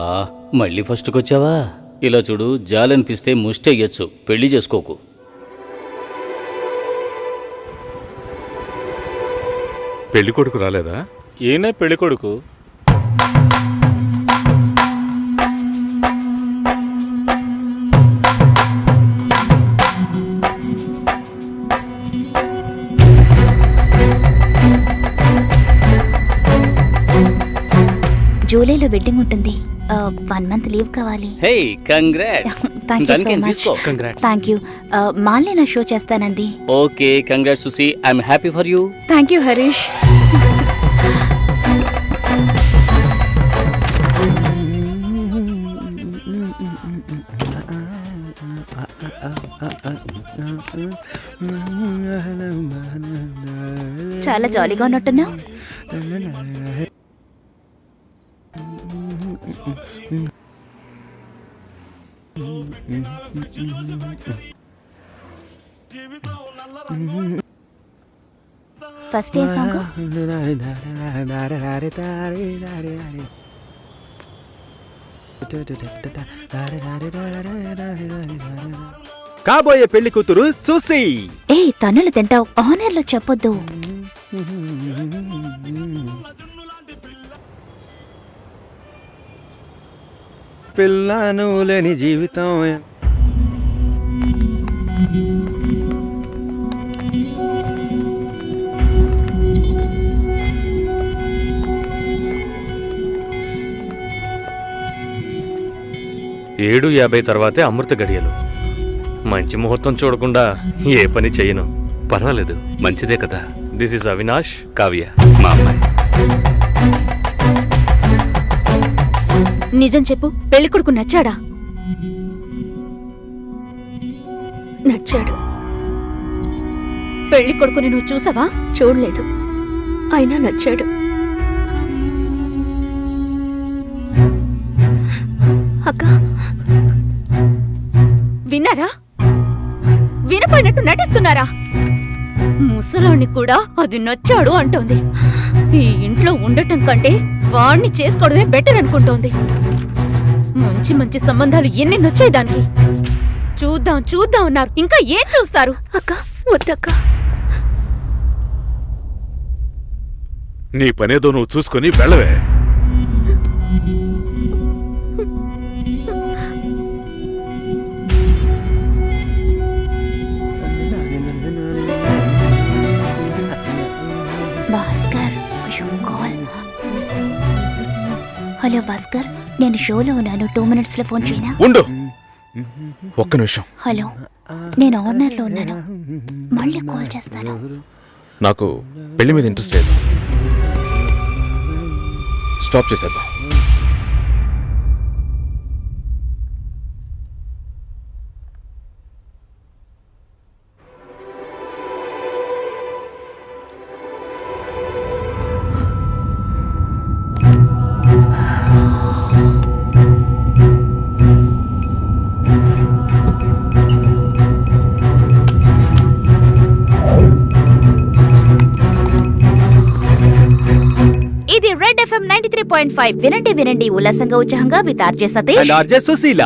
మళ్ళీ ఫస్ట్కి వచ్చావా? ఇలా చూడు, జాలనిపిస్తే ముష్టి అయ్యొచ్చు, పెళ్లి చేసుకోకు. పెళ్లి కొడుకు రాలేదా? ఈయనే పెళ్లి కొడుకు. జూలైలో వెడ్డింగ్ ఉంటుంది. 1 month లీవ్ కావాలి. హే, congrats. Thank you so much. తీసుకో. Thank you. మాల్ని నా షో చేస్తానంది. Okay, congrats Susi, I'm happy for you. Thank you Harish. చాలా జాలీగా ఉన్నట్టున్నావు. ఫస్ట్ ఏ సాంగ్? కాబోయే పెళ్లి కూతురు సుసి. ఏ తన్నులు తింటావు, ఆనర్లో చెప్పొద్దు. పిల్లను లేని జీవితం. ఏడు 50 తర్వాతే అమృత గడియలు. మంచి ముహూర్తం చూడకుండా ఏ పని చేయను. పర్వాలేదు, మంచిదే కదా. దిస్ ఇస్ అవినాష్, కావ్య మా అమ్మాయి. నిజం చెప్పు, పెళ్లి కొడుకు నచ్చాడా? నచ్చాడు. పెళ్లి కొడుకుని నువ్వు చూసావా? చూడలేదు, అయినా నచ్చాడు. అక్క, విన్నారా? వినపోయినట్టు నటిస్తున్నారా? ముసలాన్ని కూడా అది నచ్చాడు అంటోంది. ఈ ఇంట్లో ఉండటం కంటే వాణ్ణి చేసుకోవడమే బెటర్ అనుకుంటోంది. మంచి మంచి సంబంధాలు ఎన్నెన్నొచ్చాయి దానికి. చూద్దాం చూద్దాం అన్నారు, ఇంకా ఏం చూస్తారు? అక్క వద్దక్క. నీ పనేదో నువ్వు చూసుకొని వెళ్ళవే. భాస్కర్, కాల్. హలో భాస్కర్, నేను షోలో ఉన్నాను. 2 minutes లో ఫోన్ చేయనా? ఉండు, ఒక్క నిమిషం. హలో, నేను ఆనర్లో ఉన్నాను, మళ్ళీ కాల్ చేస్తాను. నాకు పెళ్లి మీద ఇంట్రెస్ట్ లేదు, స్టాప్ చేసేద్దాం. ఇది రెడ్ FM 93.5. వినండి వినండి ఉల్లాసంగా ఉత్సాహంగా with RJ Satish and RJ Susheela.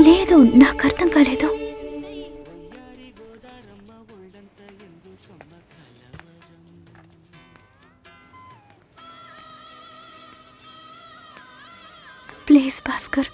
లేదు, నాకు అర్థం కాలేదు. ప్లీజ్ భాస్కర్.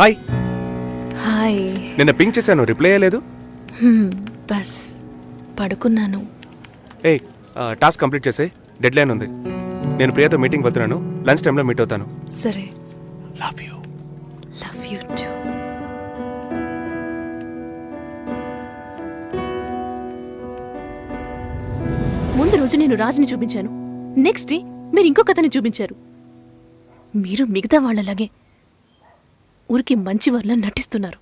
Hi, hi. నిన్న పింక్ చేశాను, రిప్లై అయ్యలేదు. బస్ పడుకున్నాను. ఏ టాస్క్ కంప్లీట్ చేసే, డెడ్ లైన్ ఉంది. నేను ప్రియతో మీటింగ్ వెళ్తున్నాను, లంచ్ టైంలో మీట్ అవుతాను. సరే. Love you. Love you too. ముందు రోజు నేను రాజుని చూపించాను, నెక్స్ట్ డే మీరు ఇంకొక అతన్ని చూపించారు. మీరు మిగతా వాళ్ళలాగే ఊరికి మంచి వాళ్ళ నటిస్తున్నారు.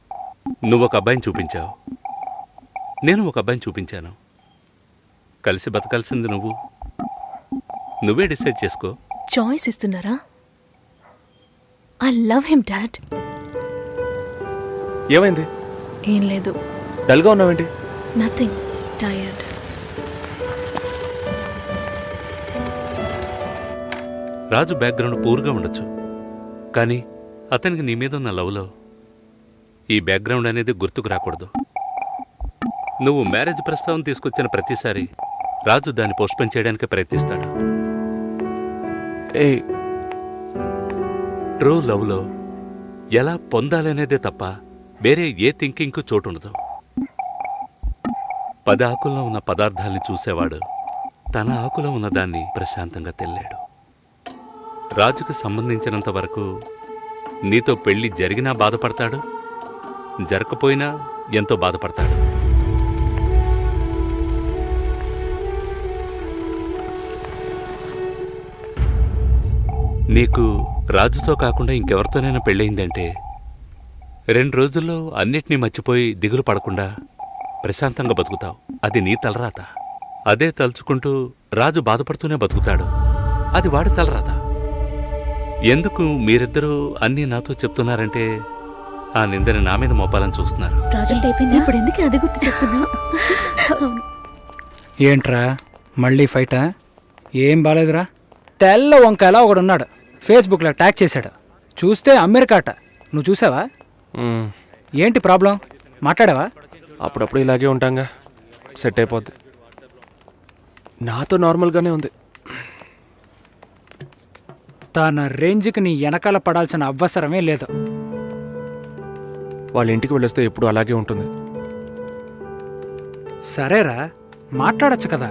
నువ్వు ఒక అబ్బాయిని చూపించావు, నేను ఒక అబ్బాయిని చూపించాను. కలిసి బతకాల్సింది నువ్వే డిసైడ్ చేసుకో. చాయిస్ ఇస్తున్నారా? I love him dad. ఏమైంది? ఏం లేదు. డల్గా ఉన్నావేంటి? Nothing, tired. రాజు బ్యాక్గ్రౌండ్ పూర్గా ఉండొచ్చు, కానీ అతనికి నీ మీద ఉన్న లవ్లో ఈ బ్యాక్గ్రౌండ్ అనేది గుర్తుకు రాకూడదు. నువ్వు మ్యారేజ్ ప్రస్తావన తీసుకొచ్చిన ప్రతిసారి రాజు దాన్ని పోస్ట్పోన్ చేయడానికి ప్రయత్నిస్తాడు. ఏ ట్రూ లవ్లో ఎలా పొందాలనేదే తప్ప వేరే ఏ థింకింగ్కు చోటు ఉండదు. 10 ఆకుల్లో ఉన్న పదార్థాల్ని చూసేవాడు తన ఆకులో ఉన్నదాన్ని ప్రశాంతంగా తెల్లాడు. రాజుకు సంబంధించినంత వరకు నీతో పెళ్లి జరిగినా బాధపడతాడు, జరగకపోయినా ఎంతో బాధపడతాడు. నీకు రాజుతో కాకుండా ఇంకెవరితోనైనా పెళ్ళయిందంటే 2 రోజుల్లో అన్నిటినీ మర్చిపోయి దిగులు పడకుండా ప్రశాంతంగా బతుకుతావు. అది నీ తలరాత. అదే తలుచుకుంటూ రాజు బాధపడుతూనే బతుకుతాడు. అది వాడి తలరాత. ఎందుకు మీరిద్దరూ అన్నీ నాతో చెప్తున్నారంటే ఆ నిందని నా మీద మోపాలని చూస్తున్నారు. ఇప్పుడు ఎందుకు అది గుర్తు చేస్తున్నా? ఏంట్రా మళ్ళీ ఫైటా? ఏం బాలేదురా. తెల్ల వంకాయలా ఒకడున్నాడు, ఫేస్బుక్లో ట్యాగ్ చేశాడు. చూస్తే అమెరికాట. నువ్వు చూసావా? ఏంటి ప్రాబ్లం? మాట్లాడావా? అప్పుడప్పుడు ఇలాగే ఉంటాంగా, సెట్ అయిపోద్ది. నాతో నార్మల్గానే ఉంది. తన రేంజ్కి నీ వెనకాల పడాల్సిన అవసరమే లేదు. వాళ్ళ ఇంటికి వెళ్ళొస్తే ఎప్పుడు అలాగే ఉంటుంది. సరేరా, మాట్లాడొచ్చు కదా.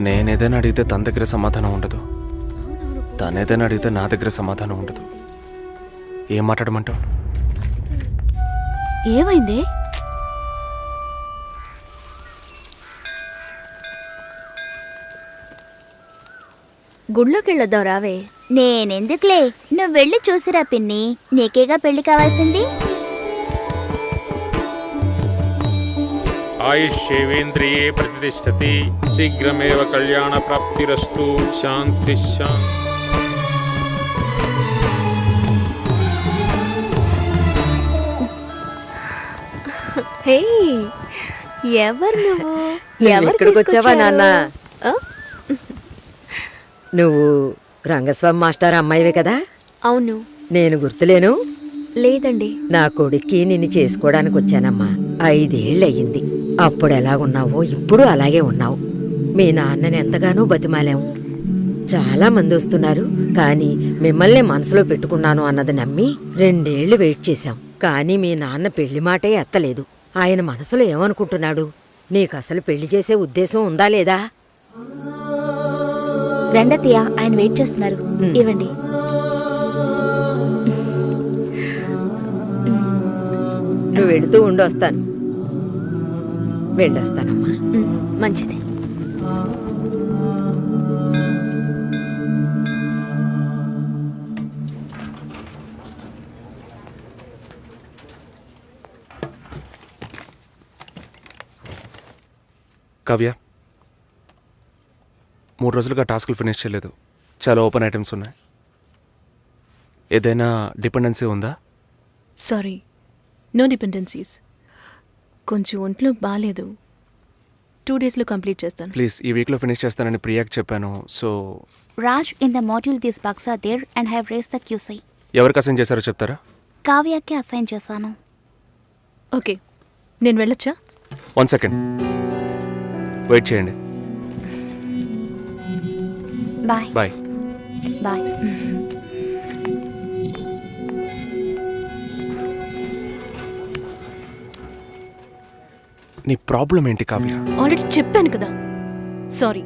నేనేదైనా అడిగితే తన దగ్గర సమాధానం ఉండదు, తనేదైనా అడిగితే నా దగ్గర సమాధానం ఉండదు. ఏం మాట్లాడమంటావు? ఏమైంది? గుళ్ళోకి వెళ్ళొద్దాం రావే. నేనెందుకులే, నువ్వు వెళ్ళి చూసిరా పిన్ని. నీకేగా పెళ్లి కావాల్సింది. ఆయుష్యేవేంద్రియే ప్రతిష్టతి, శీఘ్రమేవ కళ్యాణ ప్రాప్తిరస్తు. శాంతి శాంతి. హే, ఎవరు నువ్వు? ఇక్కడికి వచ్చావా నాన్న? నువ్వు రంగస్వామి మాస్టర్ అమ్మాయివే కదా? అవును. నేను గుర్తులేను? లేదండి. నా కొడుక్కి నిన్ను చేసుకోవడానికి వచ్చానమ్మా. 5 ఏళ్ళయ్యింది. అప్పుడు ఎలా ఉన్నావో ఇప్పుడు అలాగే ఉన్నావు. మీ నాన్నని ఎంతగానో బతిమాలాం. చాలా మంది వస్తున్నారు, కానీ మిమ్మల్ని మనసులో పెట్టుకున్నాను అన్నది నమ్మి 2 ఏళ్లు వెయిట్ చేశాం. కానీ మీ నాన్న పెళ్లి మాటే ఎత్తలేదు. ఆయన మనసులో ఏమనుకుంటున్నాడు? నీకసలు పెళ్లి చేసే ఉద్దేశం ఉందా లేదా? రెండత్తయ్య, ఆయన వెయిట్ చేస్తున్నారు. ఇవ్వండి. నువ్వు వెళుతూ ఉండొస్తాను. వెళ్ళొస్తానమ్మా. మంచిది. కావ్య, 3 రోజులుగా టాస్క్లు ఫినిష్ చేయలేదు. చాలా ఓపెన్ ఐటమ్స్ ఉన్నాయి. ఏదైనా డిపెండెన్సీ ఉందా? Sorry, no dependencies. కొంచెం ఒంట్లో బాగాలేదు. 2 డేస్లో కంప్లీట్ చేస్తాను. ప్లీజ్, ఈ వీక్లో ఫినిష్ చేస్తానని ప్రియాకి చెప్పాను. So Raj, in the module this box are there and have raise the QC. ఎవరికి అసైన్ చేశారో చెప్తారా? కావ్యకి అసైన్ చేశాను. ఓకే, నేను వెళ్ళొచ్చా? 1 సెకండ్ వెయిట్ చేయండి. బాయ్. బాయ్. బాయ్. నీ ప్రాబ్లం ఏంటి కావ్య? ఆల్రెడీ చెప్పాను కదా. సారీ,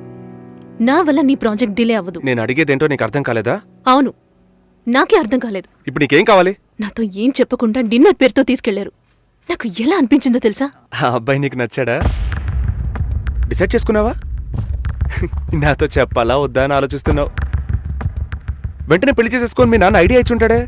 నా వల్ల నీ ప్రాజెక్ట్ డిలే అవ్వదు. నేను అడిగేదేంటో నీకు అర్థం కాలేదా? అవును, నాకే అర్థం కాలేదు. ఇప్పుడు నీకేం కావాలి? నాతో ఏం చెప్పకుండా డిన్నర్ పేరుతో తీసుకెళ్లారు. నాకు ఎలా అనిపించిందో తెలుసా? ఆ అబ్బాయి నీకు నచ్చాడా? డిసైడ్ చేసుకున్నావా? నాతో చెప్పాలా వద్దా అని ఆలోచిస్తున్నావు. వెంటనే పెళ్లి చేసేసుకొని మీ నాన్న ఐడియా ఇచ్చి ఉంటాడే.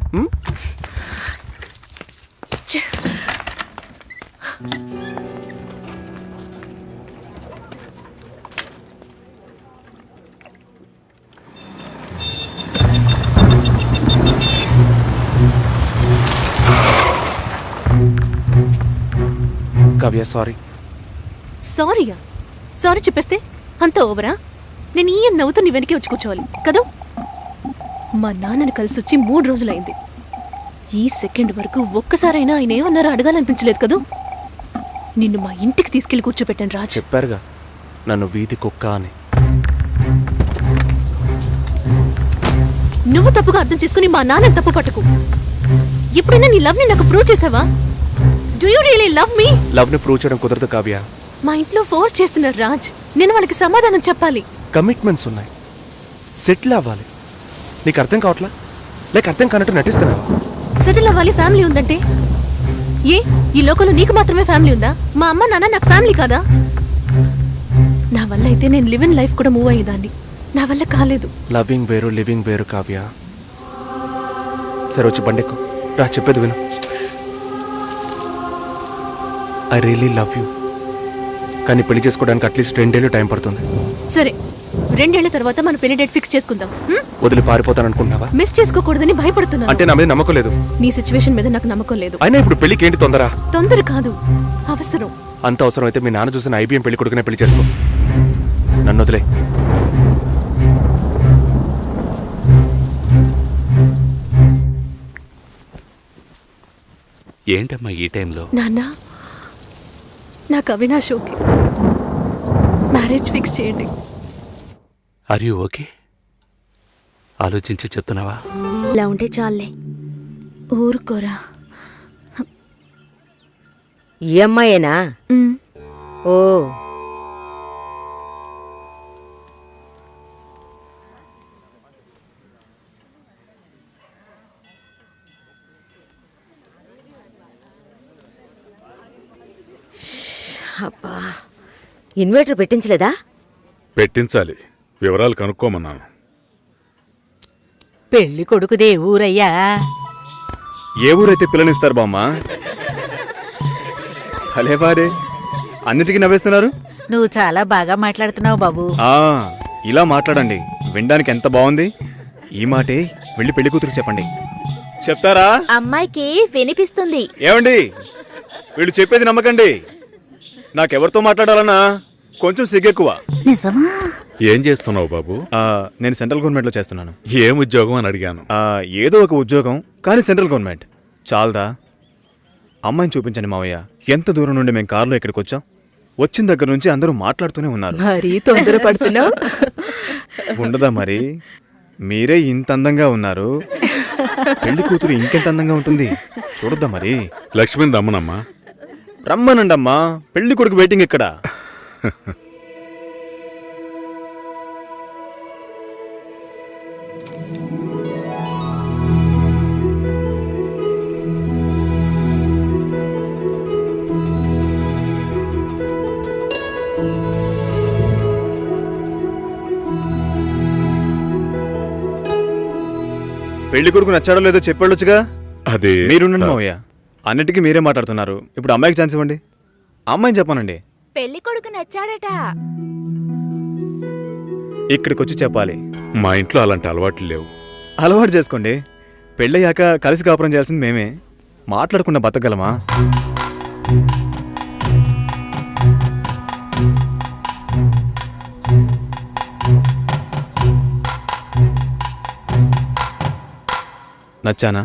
కావ్య, సారీ. సారీయా? సారీ చెప్పేస్తే అంత ఓవరా? నేను ఈ నవ్వుతూ నీ వెనకే వచ్చి కూర్చోవాలి కదా? మా నాన్నని కలిసి వచ్చి 3 రోజులైంది. ఈ సెకండ్ వరకు ఒక్కసారైనా ఆయన ఏమన్నారో అడగాలనిపించలేదు కదూ? నిన్ను మా ఇంటికి తీసుకెళ్లి కూర్చోపెట్టాను రాజ్. చెప్పారుగా నన్ను వీధి కుక్క అని. నువ్వు తప్పుగా అర్థం చేసుకుని మా నాన్నని తప్పు పట్టుకు. ఎప్పుడైనా నీ లవ్ ని నాకు ప్రూవ్ చేసావా? Do you really love me? Love ని ప్రూవ్ చేయడం కుదరదు కావ్య. మా ఇంట్లో ఫోర్స్ చేస్తున్నారు రాజ్. నేను వాళ్ళకి సమాధానం చెప్పాలి. కమిట్మెంట్స్ ఉన్నాయి, సెటిల్ అవ్వాలి. నీకు అర్థం కావట్లా? లేక అర్థం కానట్టు నటిస్తున్నావా? సెటిల్ అవ్వాలి, ఫ్యామిలీ ఉందంటే ఏ ఈ లోకంలో నీకు మాత్రమే ఫ్యామిలీ ఉందా? మా అమ్మ నాన్న నాకు ఫ్యామిలీ కాదా? నా వల్ల అయితే నేను లివ్ ఇన్ లైఫ్ కూడా మూవ్ అయ్యేదాన్ని. నా వల్ల కాలేదు. లవింగ్ వేరు, లివింగ్ వేరు కావ్య. సరే వచ్చి బండెక్కు రా, చెప్పేది విను. I really love you. కానీ పెళ్లి చేసుకోవడానికి అట్లీస్ట్ 2 ఏళ్ళు టైం పడుతుంది. సరే, 2 ఏళ్ల తర్వాత మన పెళ్లి డేట్ ఫిక్స్ చేసుకుందాం. వదిలి పారిపోతాను అనుకుంటున్నావా? మిస్ చేసుకోకూడదని భయపడుతున్నా. అంటే నా మీద నమ్మకం లేదు? నీ సిచ్యువేషన్ మీద నాకు నమ్మకం లేదు. అయినా ఇప్పుడు పెళ్లికి ఏంటి తొందర? తొందర కాదు, అవసరం. అంత అవసరం అయితే మీ నాన్న చూసిన IBM పెళ్లి కొడుకునే పెళ్లి చేసుకో. నన్ను వదిలే. ఏంటమ్మా ఈ టైంలో? నాన్న, నాకు అవినాష్ ఓకే. మ్యారేజ్ ఫిక్స్ చేయండి. Are you okay? ఆలోచించి చెప్తున్నావా? ఇలా ఉంటే చాలే. ఊరుకోరా. ఈ అమ్మాయేనా? ఓ, అబ్బా, ఇన్వర్టర్ పెట్టించలేదా? పెట్టించాలి, వివరాలు కనుక్కోమన్నాను. పెళ్లి కొడుకుదే ఊరయ్యా? ఏ ఊరైతే పిల్లనిస్తారు బామ్మ? భలే వారే, అన్నిటికీ నవ్వేస్తున్నారు. నువ్వు చాలా బాగా మాట్లాడుతున్నావు బాబు. ఇలా మాట్లాడండి, వినడానికి ఎంత బాగుంది. ఈ మాటే వెళ్ళి పెళ్లి కూతురు చెప్పండి. చెప్తారా? అమ్మాయికి వినిపిస్తుంది. ఏమండి, వీళ్ళు చెప్పేది నమ్మకండి. నాకెవరితో మాట్లాడాలన్నా కొంచెం సిగ్గెక్కువ. నిజమా? ఏం చేస్తున్నావు బాబు? నేను సెంట్రల్ గవర్నమెంట్లో చేస్తున్నాను. ఏం ఉద్యోగం అని అడిగాను. ఏదో ఒక ఉద్యోగం, కానీ సెంట్రల్ గవర్నమెంట్. చాలదా? అమ్మాయిని చూపించండి మావయ్య. ఎంత దూరం నుండి మేము కారులో ఇక్కడికి వచ్చాం. వచ్చిన దగ్గర నుంచి అందరూ మాట్లాడుతూనే ఉన్నారు. మరీ తొందరపడుతున్నావు. ఉండదా మరి? మీరే ఇంత అందంగా ఉన్నారు, పెళ్లి కూతురు ఇంకెంత అందంగా ఉంటుంది చూడొద్దా మరి? లక్ష్మిని రమ్మనమ్మా. రమ్మనండి అమ్మా, పెళ్లి కొడుకు వెయిటింగ్ ఇక్కడ. పెళ్లి కొడుకు నచ్చాడో లేదో చెప్పాళ్ళొచ్చుగా. అది మీరుండండి మావయ్య, అన్నిటికీ మీరే మాట్లాడుతున్నారు. ఇప్పుడు అమ్మాయికి ఛాన్స్ ఇవ్వండి. అమ్మాయిని చెప్పానండి. పెళ్లి కొడుకు నచ్చాడట. ఇక్కడికి వచ్చి చెప్పాలి. మా ఇంట్లో అలాంటి అలవాట్లు లేవు. అలవాటు చేసుకోండి. పెళ్ళయ్యాక కలిసి కాపురం చేయాల్సింది మేమే. మాట్లాడకుండా బతకగలమా? నచ్చానా?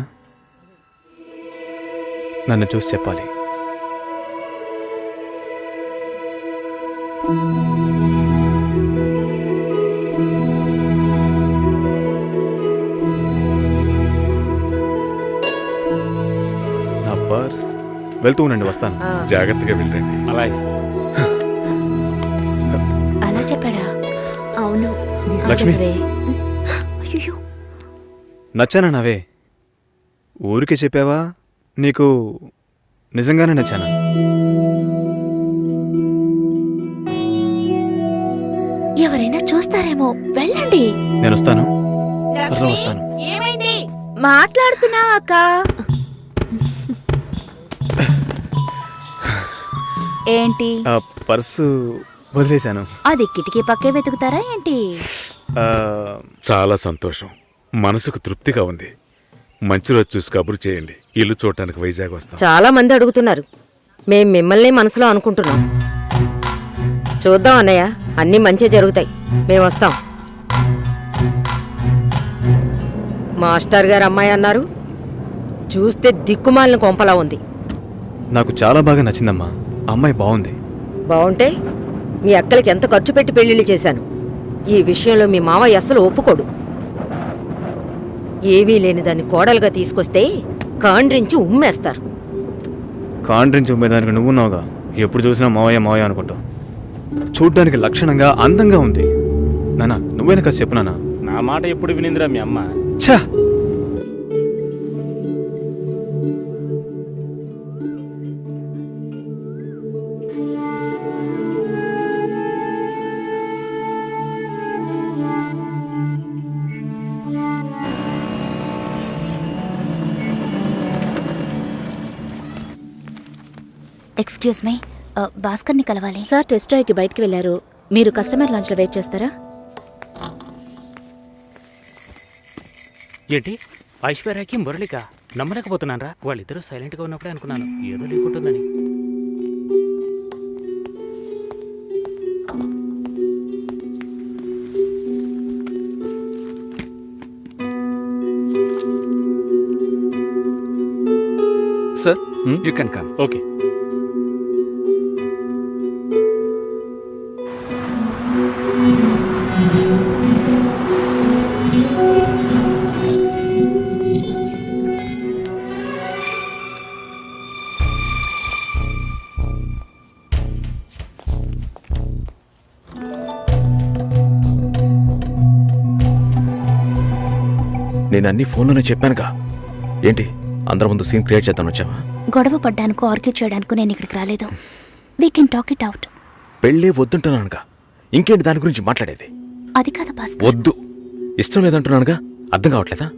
నన్ను చూసి చెప్పాలి. నా పర్స్. వెళ్తూ ఉండండి, వస్తాను. జాగ్రత్తగా వెళ్ళండి. అలాగే. అలా చెప్పాడా? అవును. లక్ష్మి. అయ్యో, నచ్చానా నావే? ఊరికే చెప్పావా? నీకు నిజంగానే నచ్చానా? ఎవరైనా చూస్తారేమో, వెళ్ళండి. నేను వస్తాను. త్వరలో వస్తాను. ఏమైంది? మాట్లాడుతున్నావా అక్క? ఏంటి? పర్సు వదిలేశాను. అది కిటికీ పక్కే వెతుకుతారా ఏంటి? చాలా సంతోషం, మనసుకు తృప్తిగా ఉంది. మంచి రోజు చూసి కబురు చేయండి. ఇల్లు చూడటానికి వైజాగ్ వస్తాం. చాలా మంది అడుగుతున్నారు. మేం మిమ్మల్ని మనసులో అనుకుంటున్నాం. చూద్దాం అన్నయ్య, అన్నీ మంచి జరుగుతాయి. మేము వస్తాం. మాస్టర్ గారు అమ్మాయి అన్నారు. చూస్తే దిక్కుమాలిన కొంపలా ఉంది. నాకు చాలా బాగా నచ్చిందమ్మా. అమ్మాయి బాగుంది. బాగుంటే మీ అక్కలకి ఎంత ఖర్చు పెట్టి పెళ్లిళ్ళు చేశాను. ఈ విషయంలో మీ మావయ్య అస్సలు ఒప్పుకోడు. ఏవీ లేని దాన్ని కోడలుగా తీసుకొస్తే కాండ్రించి ఉమ్మేస్తారు. కాండ్రించి ఉమ్మేదానికి నువ్వున్నావుగా. ఎప్పుడు చూసినా మావయ్య మావయ్య అనుకుంటావు. చూడ్డానికి లక్షణంగా అందంగా ఉంది. నానా, నువ్వేనా కాస్త చెప్పు నానా. నా మాట ఎప్పుడు వినిందిరా మీ అమ్మ? ఛా! ఎక్స్క్యూజ్ మీ, భాస్కర్ని కలవాలి. సార్ టెస్ట్ డ్రైవ్కి బయటికి వెళ్ళారు. మీరు కస్టమర్ లాంచ్లో వెయిట్ చేస్తారా? ఏంటి ఐశ్వర్యకి మురళిక నమ్మలేకపోతున్నానరా. వాళ్ళిద్దరూ సైలెంట్గా ఉన్నప్పుడే అనుకున్నాను ఏదో లేకుంటుందని. Sir, you can come. Okay. నేను అన్ని ఫోన్లోనే చెప్పానుగా. ఏంటి అందరి ముందు సీన్ క్రియేట్ చేద్దాం వచ్చావా? గొడవ పడ్డానుకో, ఆర్గ్యూ చేయడానికో నేను ఇక్కడికి రాలేదు. We can talk it out. పెళ్ళే వద్దుంటున్నానుగా, ఇంకేంటి దాని గురించి మాట్లాడేది? అది కాదు భాస్కర్. వద్దు, ఇష్టం లేదంటున్నానుగా. అర్థం కావట్లేదా?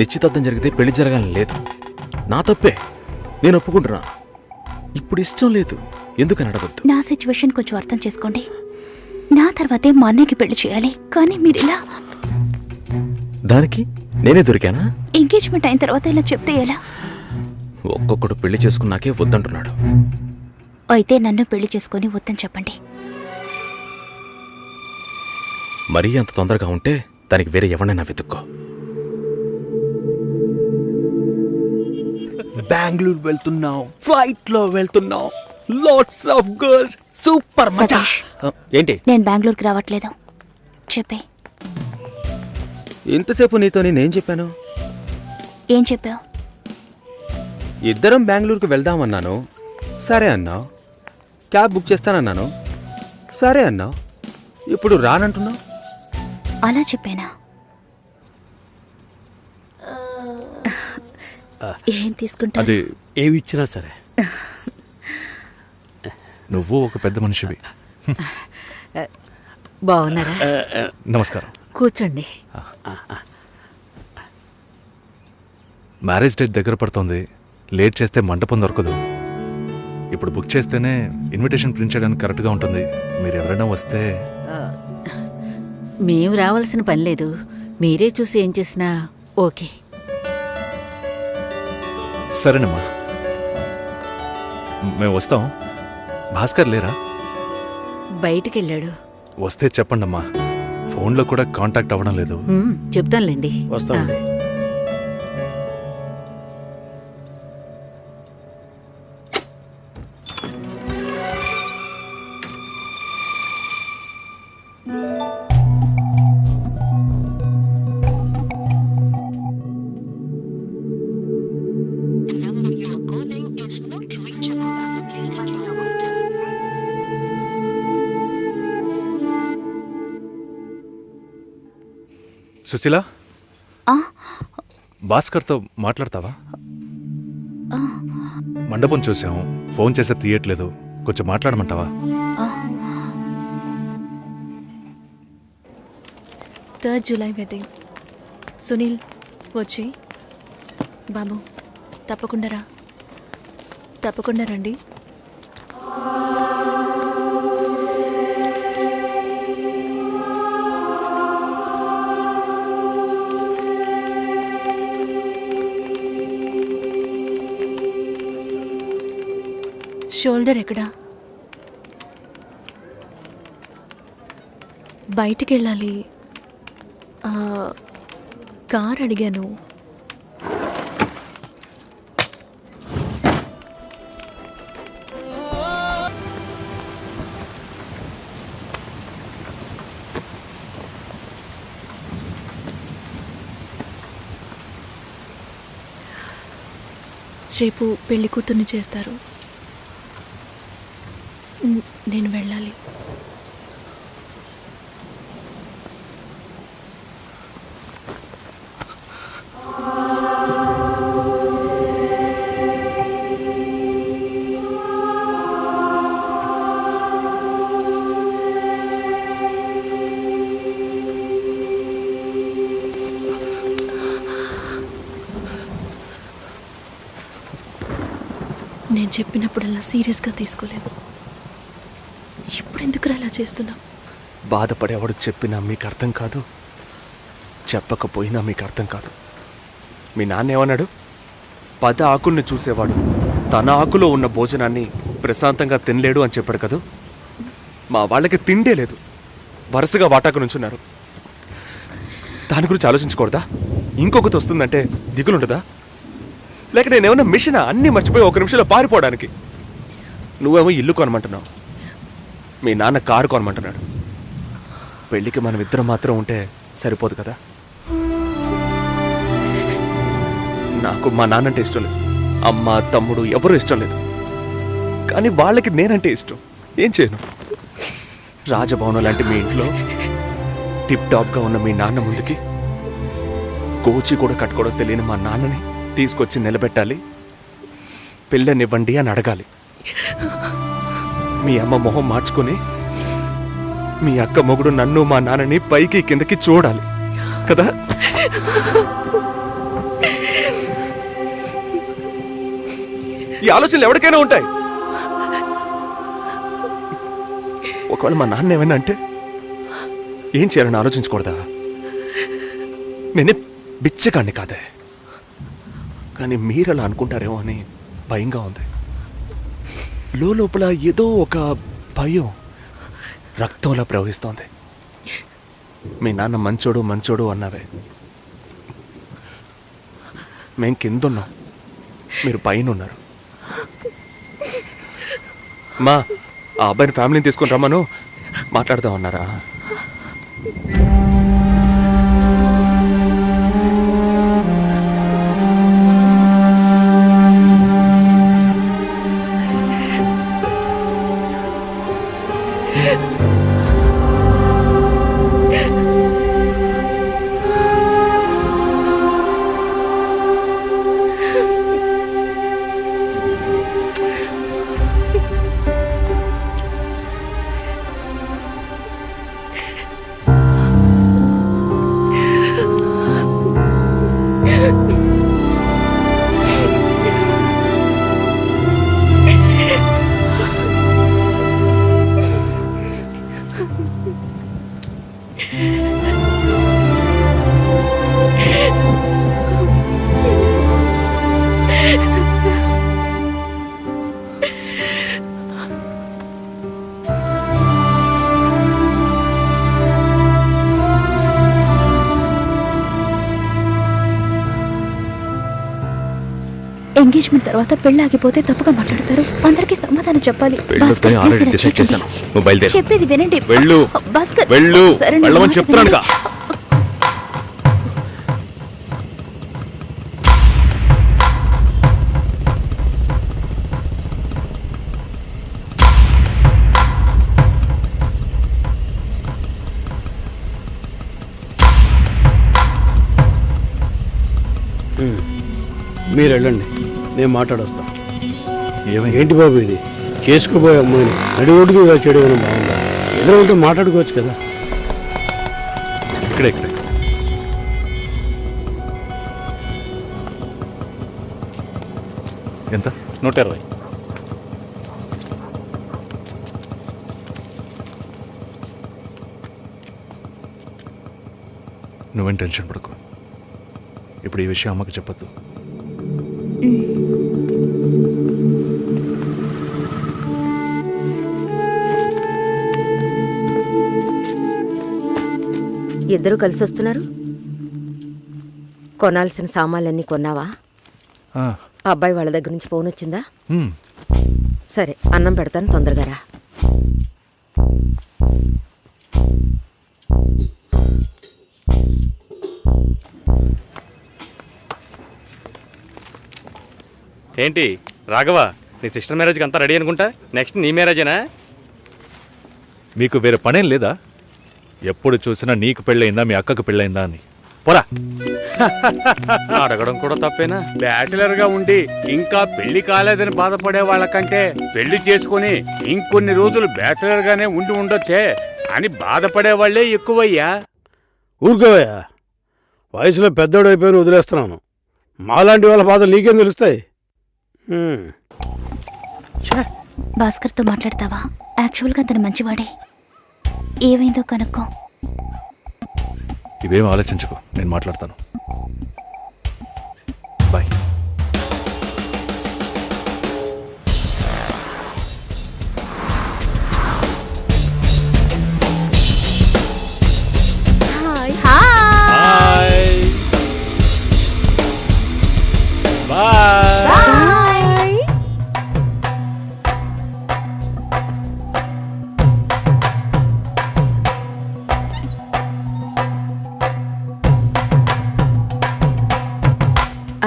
నిశ్చితార్థం జరిగితే పెళ్లి జరగాలని లేదు. నా తప్పే, నేను ఒప్పుకుంటున్నా. ఇప్పుడు ఇష్టం లేదు, ఎందుకని అడగొద్దు. నా సిచ్యువేషన్ కొంచెం అర్థం చేసుకోండి. నా తర్వాతే మా అన్నయ్యకి పెళ్లి చేయాలి. కానీ మీరు ఇలా దానికి నేనే దొరికానా? ఎంగేజ్మెంట్ అయిన తర్వాత ఇలా చెప్తే ఎలా? ఒక్కొక్కడు పెళ్లి చేసుకున్నాకే వద్దంటున్నాడు. అయితే నన్ను పెళ్లి చేసుకొని వద్దని చెప్పండి. మరీ అంత తొందరగా ఉంటే దానికి వేరే ఎవరినైనా వెతుక్కో. బెంగళూరు వెళ్తున్నాం, ఫ్లైట్ లో వెళ్తున్నాం, లాట్స్ ఆఫ్ గర్ల్స్, సూపర్ మజా. ఏంటి నేను బెంగళూరుకి రావట్లేదు. చెప్పే. ఇంతసేపు నీతో నేనేం చెప్పాను? ఏం చెప్పావు? ఇద్దరం బెంగళూరుకు వెళ్దామన్నాను, సరే అన్నావు. క్యాబ్ బుక్ చేస్తానన్నాను, సరే అన్నావు. ఇప్పుడు రానంటున్నావు. అలా చెప్పానా? ఏం తీసుకుంటా? అది ఏమి ఇచ్చినా సరే. నువ్వు ఒక పెద్ద మనిషివి. బాగున్నారా? నమస్కారం. కూర్చోండి. మ్యారేజ్ డేట్ దగ్గర పడుతోంది. లేట్ చేస్తే మండపం దొరకదు. ఇప్పుడు బుక్ చేస్తేనే ఇన్విటేషన్ ప్రింట్ చేయడానికి కరెక్ట్గా ఉంటుంది. మీరు ఎవరైనా వస్తే. మేము రావాల్సిన పని లేదు, మీరే చూసి ఏం చేసినా ఓకే. సరేనమ్మా, మేము వస్తాం. భాస్కర్ లేరా? బయటికెళ్ళాడు. వస్తే చెప్పండమ్మా. ఫోన్లో కూడా కాంటాక్ట్ అవ్వడం లేదు. చెప్తానులేండి. వస్తామండి. సుశీల, ఆ? భాస్కర్తో మాట్లాడతావా? మండపం చూసాం, ఫోన్ చేస్తే తీయట్లేదు. కొంచెం మాట్లాడమంటావా? 3rd July wedding. సునీల్ వచ్చి. బాబు తప్పకుండా రండి. షోల్డర్ ఎక్కడా? బయటికి వెళ్ళాలి. కార్ అడిగాను. రేపు పెళ్లి కూతుర్ని చేస్తారు. నేను వెళ్ళాలి. నేను చెప్పినప్పుడల్లా సీరియస్గా తీసుకోలేదు. ఇప్పుడు ఎందుకు అలా చేస్తున్నావు? బాధపడేవాడు చెప్పినా మీకు అర్థం కాదు, చెప్పకపోయినా మీకు అర్థం కాదు. మీ నాన్న ఏమన్నాడు? 10 ఆకుల్ని చూసేవాడు తన ఆకులో ఉన్న భోజనాన్ని ప్రశాంతంగా తినలేడు అని చెప్పాడు కదా. మా వాళ్ళకి తిండే లేదు, వరుసగా వాటాకు నుంచున్నారు. దాని గురించి ఆలోచించకూడదా? ఇంకొకటి వస్తుందంటే దిగులుండదా? లేక నేనేమన్నా మిషనా అన్నీ మర్చిపోయి 1 నిమిషంలో పారిపోవడానికి? నువ్వేమో ఇల్లు కొనమంటున్నావు, మీ నాన్న కారు కొనమంటున్నాడు. పెళ్ళికి మనం ఇద్దరం మాత్రం ఉంటే సరిపోదు కదా. నాకు మా నాన్నంటే ఇష్టం లేదు, అమ్మ తమ్ముడు ఎవరూ ఇష్టం లేదు. కానీ వాళ్ళకి నేనంటే ఇష్టం. ఏం చేయను? రాజభవనం లాంటి మీ ఇంట్లో టిప్ టాప్గా ఉన్న మీ నాన్న ముందుకి కోచి కూడా కట్టుకోవడం తెలియని మా నాన్నని తీసుకొచ్చి నిలబెట్టాలి. పిల్లనివ్వండి అని అడగాలి. మీ అమ్మ మొహం మార్చుకొని మీ అక్క మొగుడు నన్ను మా నాన్నని పైకి కిందకి చూడాలి కదా. ఈ ఆలోచనలు ఎవరికైనా ఉంటాయి. ఒకవేళ మా నాన్న ఏమైనా అంటే ఏం చేయాలని ఆలోచించకూడదా? నేనే బిచ్చగాడిని కాదే, కానీ మీరు అలా అనుకుంటారేమో అని భయంగా ఉంది. లోపల ఏదో ఒక భయం రక్తంలా ప్రవహిస్తోంది. మీ నాన్న మంచోడు మంచోడు అన్నావే. మేం కిందున్నాం, మీరు పైన ఉన్నారు. మా ఆ అబ్బాయిని ఫ్యామిలీని తీసుకొని రమ్మను, మాట్లాడదాం అన్నారా? ఎంగేజ్మెంట్ తర్వాత పెళ్లి ఆగిపోతే తప్పుగా మాట్లాడతారు. అందరికీ సమాధానం చెప్పాలి. పెళ్ళొద్దని ఆల్రెడీ డిసైడ్ చేశాను. నువ్వు బయలుదేరు. చెప్పేది వినండి. వెళ్ళు. భాస్కర్, వెళ్ళు. సరే, నేను వెళ్ళమని మాట చెప్తున్నానుగా. వినండి. మీరు వెళ్ళండి, నేను మాట్లాడొస్తా. ఏంటి బాబు ఇది? చేసుకోబోయే అమ్మాయిని నడి ఒడ్డుకు ఇలా చేయడం ఏమైనా బాగుందా? ఎదురు ఉంటే మాట్లాడుకోవచ్చు కదా. ఇక్కడే ఎంత? 120. నువ్వేం టెన్షన్ పడకు. ఇప్పుడు ఈ విషయం అమ్మకి చెప్పొద్దు. ఇద్దరు కలిసి వస్తున్నారు. కొనాల్సిన సామాన్లన్నీ కొన్నావా? అబ్బాయి వాళ్ళ దగ్గర నుంచి ఫోన్ వచ్చిందా? సరే, అన్నం పెడతాను, తొందరగా రా. ఏంటి రాఘవ, నీ సిస్టర్ మ్యారేజ్కి అంతా రెడీ అనుకుంటా. నెక్స్ట్ నీ మ్యారేజేనా? మీకు వేరే పనేం లేదా? ఎప్పుడు చూసినా నీకు పెళ్ళయిందా, మీ అక్కకు పెళ్ళయిందా అని. పోరా. అడగడం కూడా తప్పేనా? బ్యాచిలర్ గా ఉండి ఇంకా పెళ్లి కాలేదని బాధపడే వాళ్ళకంటే పెళ్లి చేసుకుని ఇంకొన్ని రోజులు బ్యాచిలర్ గానే ఉండి ఉండొచ్చే అని బాధపడే వాళ్లే ఎక్కువయ్యా. ఊరుకోవయ్యా, వయసులో పెద్దోడు అయిపోయిన వదిలేస్తున్నాను. మాలాంటి వాళ్ళ బాధలు నీకేం తెలుస్తాయి? భాస్కర్తో మాట్లాడతావా? యాక్చువల్గా అతను మంచివాడే. ఏమైందో కనుక్కో. ఇవేం ఆలోచించకు, నేను మాట్లాడతాను. బాయ్.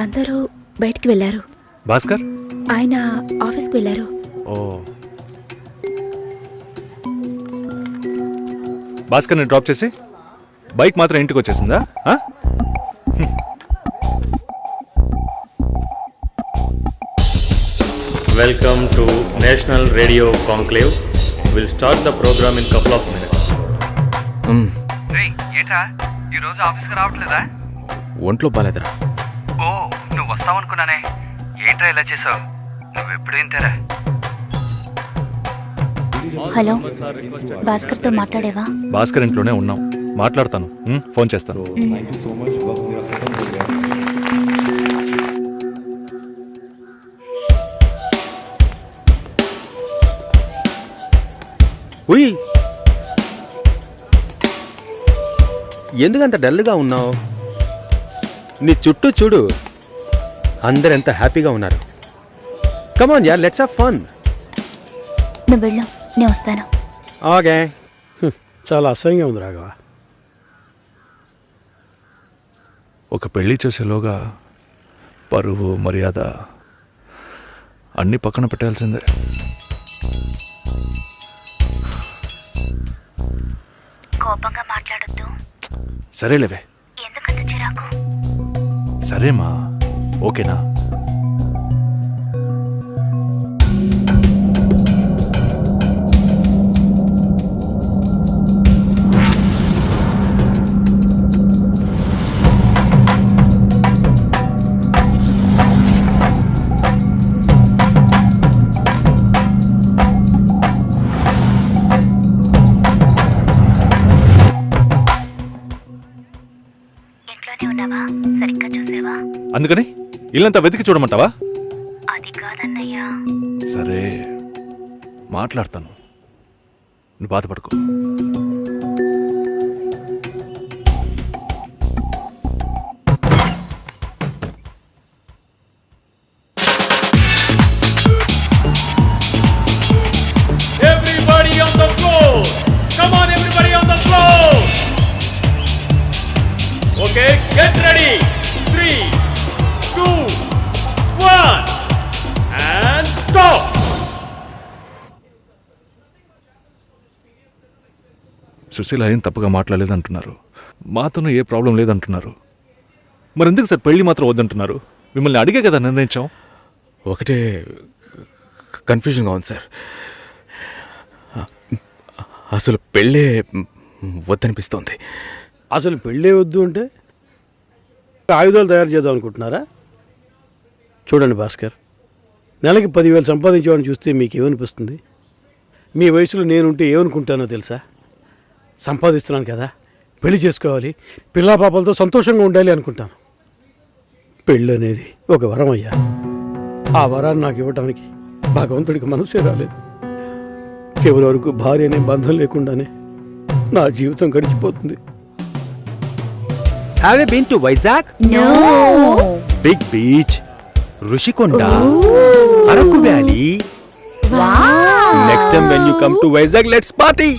అందరూ బయటికి వెళ్ళారు. భాస్కర్ ఆయన ఆఫీస్కి వెళ్ళారు. ఓ, భాస్కర్ని డ్రాప్ చేసి బైక్ మాత్రం ఇంటికి వచ్చేసిందా? Welcome to national radio conclave. Will start the programme in couple of minutes. ఏంట్రా ఈరోజు ఆఫీస్కి రావట్లేదా? ఒంట్లో బాలేదురా. ఓ, నువ్వు వస్తావనుకున్నానే. ఏంట్రా ఇలా చేసావు? నువ్వెప్పుడు ఇంతేరా? హలో, భాస్కర్తో మాట్లాడేవా? భాస్కర్ ఇంట్లోనే ఉన్నాం, మాట్లాడతాను. ఫోన్ చేస్తాను. ఉయ్ ఎందుకంత డల్గా ఉన్నావు? నీ చుట్టూ చూడు, అందరు ఎంత హ్యాపీగా ఉన్నారు. కమాన్ యార్, లెట్స్ హావ్ ఫన్. నువ్వు వెళ్ళు, నేను వస్తాను. ఓకే. చాలా అసహ్యంగా ఉంది రాఘవ. ఒక పెళ్లి చేసేలోగా పరువు మర్యాద అన్నీ పక్కన పెట్టాల్సిందే. కోపంగా మాట్లాడొద్దు. సరేలేవే. ఎందుకంత చిరాకు? సరేమా, ఓకేనా? ఇంట్లోనే ఉన్నావా? సరిగ్గా చూసావా? అందుకని ఇల్లంతా వెతికి చూడమంటావా? అది కాదన్నయ్యా. సరే, మాట్లాడతాను, నువ్వు బాధపడుకో. Everybody on the floor! Come on, everybody on the floor! Okay, get ready! 3, 2, 1, and stop! Susheela ఏం తప్పుగా మాట్లాడలేదంటున్నారు, మాతోనూ ఏ ప్రాబ్లం లేదంటున్నారు. మరి ఎందుకు సార్ పెళ్లి మాత్రం వద్దంటున్నారు? మిమ్మల్ని అడిగే కదా నిర్ణయించాం. ఒకటే కన్ఫ్యూజన్గా ఉంది సార్. అసలు పెళ్ళే వద్దనిపిస్తోంది. అసలు పెళ్ళే వద్దు అంటే ఆయుధాలు తయారు చేద్దాం అనుకుంటున్నారా? చూడండి భాస్కర్, నెలకి 10,000 సంపాదించేవాడిని చూస్తే మీకు ఏమనిపిస్తుంది? మీ వయసులో నేనుంటే ఏమనుకుంటానో తెలుసా? సంపాదిస్తున్నాను కదా, పెళ్లి చేసుకోవాలి, పిల్లా పాపలతో సంతోషంగా ఉండాలి అనుకుంటాను. పెళ్ళి అనేది ఒక వరం అయ్యా. ఆ వరాన్ని నాకు ఇవ్వటానికి భగవంతుడికి మనసే రాలేదు. చివరి వరకు భార్య అనే బంధం లేకుండానే నా జీవితం గడిచిపోతుంది. Have you been to Vizag? No. Big beach, Rushikonda, Araku Valley. Wow. Next time when you come to Vizag, let's party.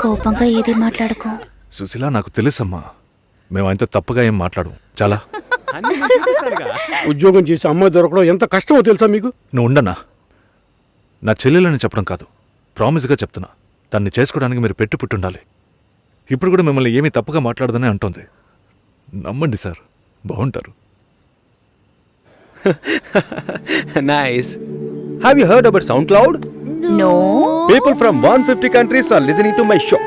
కోపంగా ఏది మాట్లాడుకో. సుశీల, నాకు తెలుసమ్మా, మేము అంత తప్పుగా ఏం మాట్లాడు. చాలా ఉద్యోగం చేసి అమ్మాయి దొరకడం ఎంత కష్టమో తెలుసా మీకు? నువ్వు ఉండనా? నా చెల్లెలని చెప్పడం కాదు, ప్రామిస్గా చెప్తున్నా, తన్ని చేసుకోవడానికి మీరు పెట్టుపుట్టుండాలి. ఇప్పుడు కూడా మిమ్మల్ని ఏమీ తప్పుగా మాట్లాడదని అంటోంది. నమ్మండి సార్, బాగుంటారు. Nice. Have you heard about SoundCloud? No. People from 150 countries are listening to my show.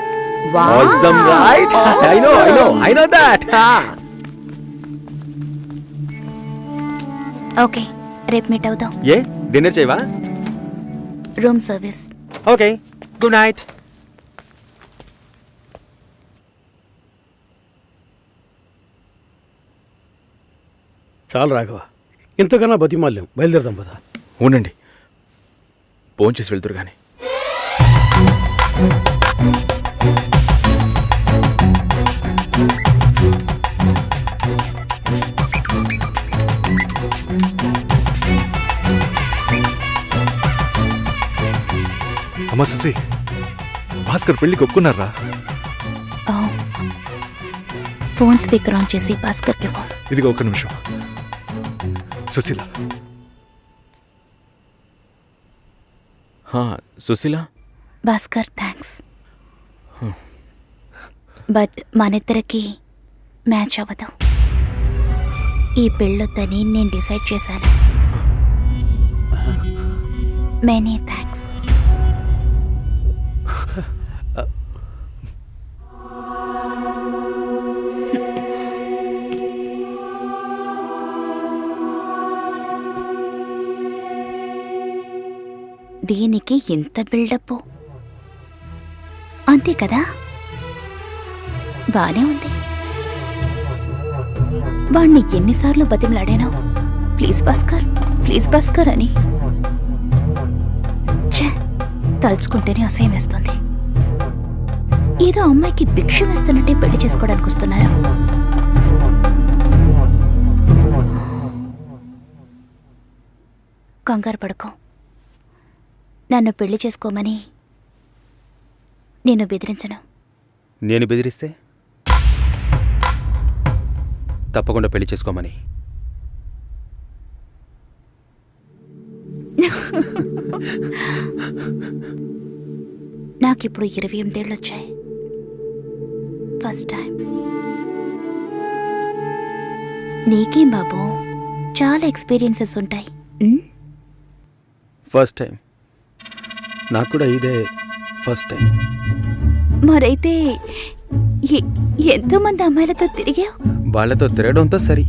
Wow. Awesome, right? I know that. Okay, రేపు మీట్ అవుదాం. ఏ డిన్నర్ చేయవా? Room service. Okay, good night. చాలు రాఘవ, ఇంతకన్నా బతిమాల్యం. బయలుదేరదాం పదా. ఉండండి, భోంచేసి వెళ్తురు కానీ. అమ్మా సుశీ, భాస్కర్ పెళ్లికి ఒప్పుకున్నారా? ఫోన్ స్పీకర్ ఆన్ చేసి భాస్కర్కి ఫోన్. ఇదిగో ఒక్క నిమిషం. సుశీల. సుశీల. భాస్కర్, థ్యాంక్స్. బట్ మనిద్దరికి మ్యాచ్ అవ్వదు. ఈ పెళ్ళొద్దని నేను డిసైడ్ చేశాను. Many thanks. దీనికి ఇంత బిల్డప్ అంతే కదా? బానే ఉంది. వాణ్ణి ఎన్నిసార్లు బతిమలాడాను, ప్లీజ్ భాస్కర్, ప్లీజ్ భాస్కర్ అని. తలుచుకుంటేనే అసహ్యం వేస్తుంది. ఏదో అమ్మాయికి భిక్ష వేస్తున్నట్టే పెళ్లి చేసుకోవడానికి వస్తున్నారు. కంగారు పడుకో. నన్ను పెళ్లి చేసుకోమని నేను బెదిరించను. నేను బెదిరిస్తే తప్పకుండా పెళ్లి చేసుకోమని. నాకిప్పుడు 28 ఏళ్ళు వచ్చాయి. First time. నీకేం బాబు, చాలా ఎక్స్పీరియన్సెస్ ఉంటాయి. First time. నాకు కూడా ఇదే ఫస్ట్ టైం. మరైతే ఎంతోమంది అమ్మాయిలతో తిరిగావు? వాళ్ళతో తిరగడంతో సరి.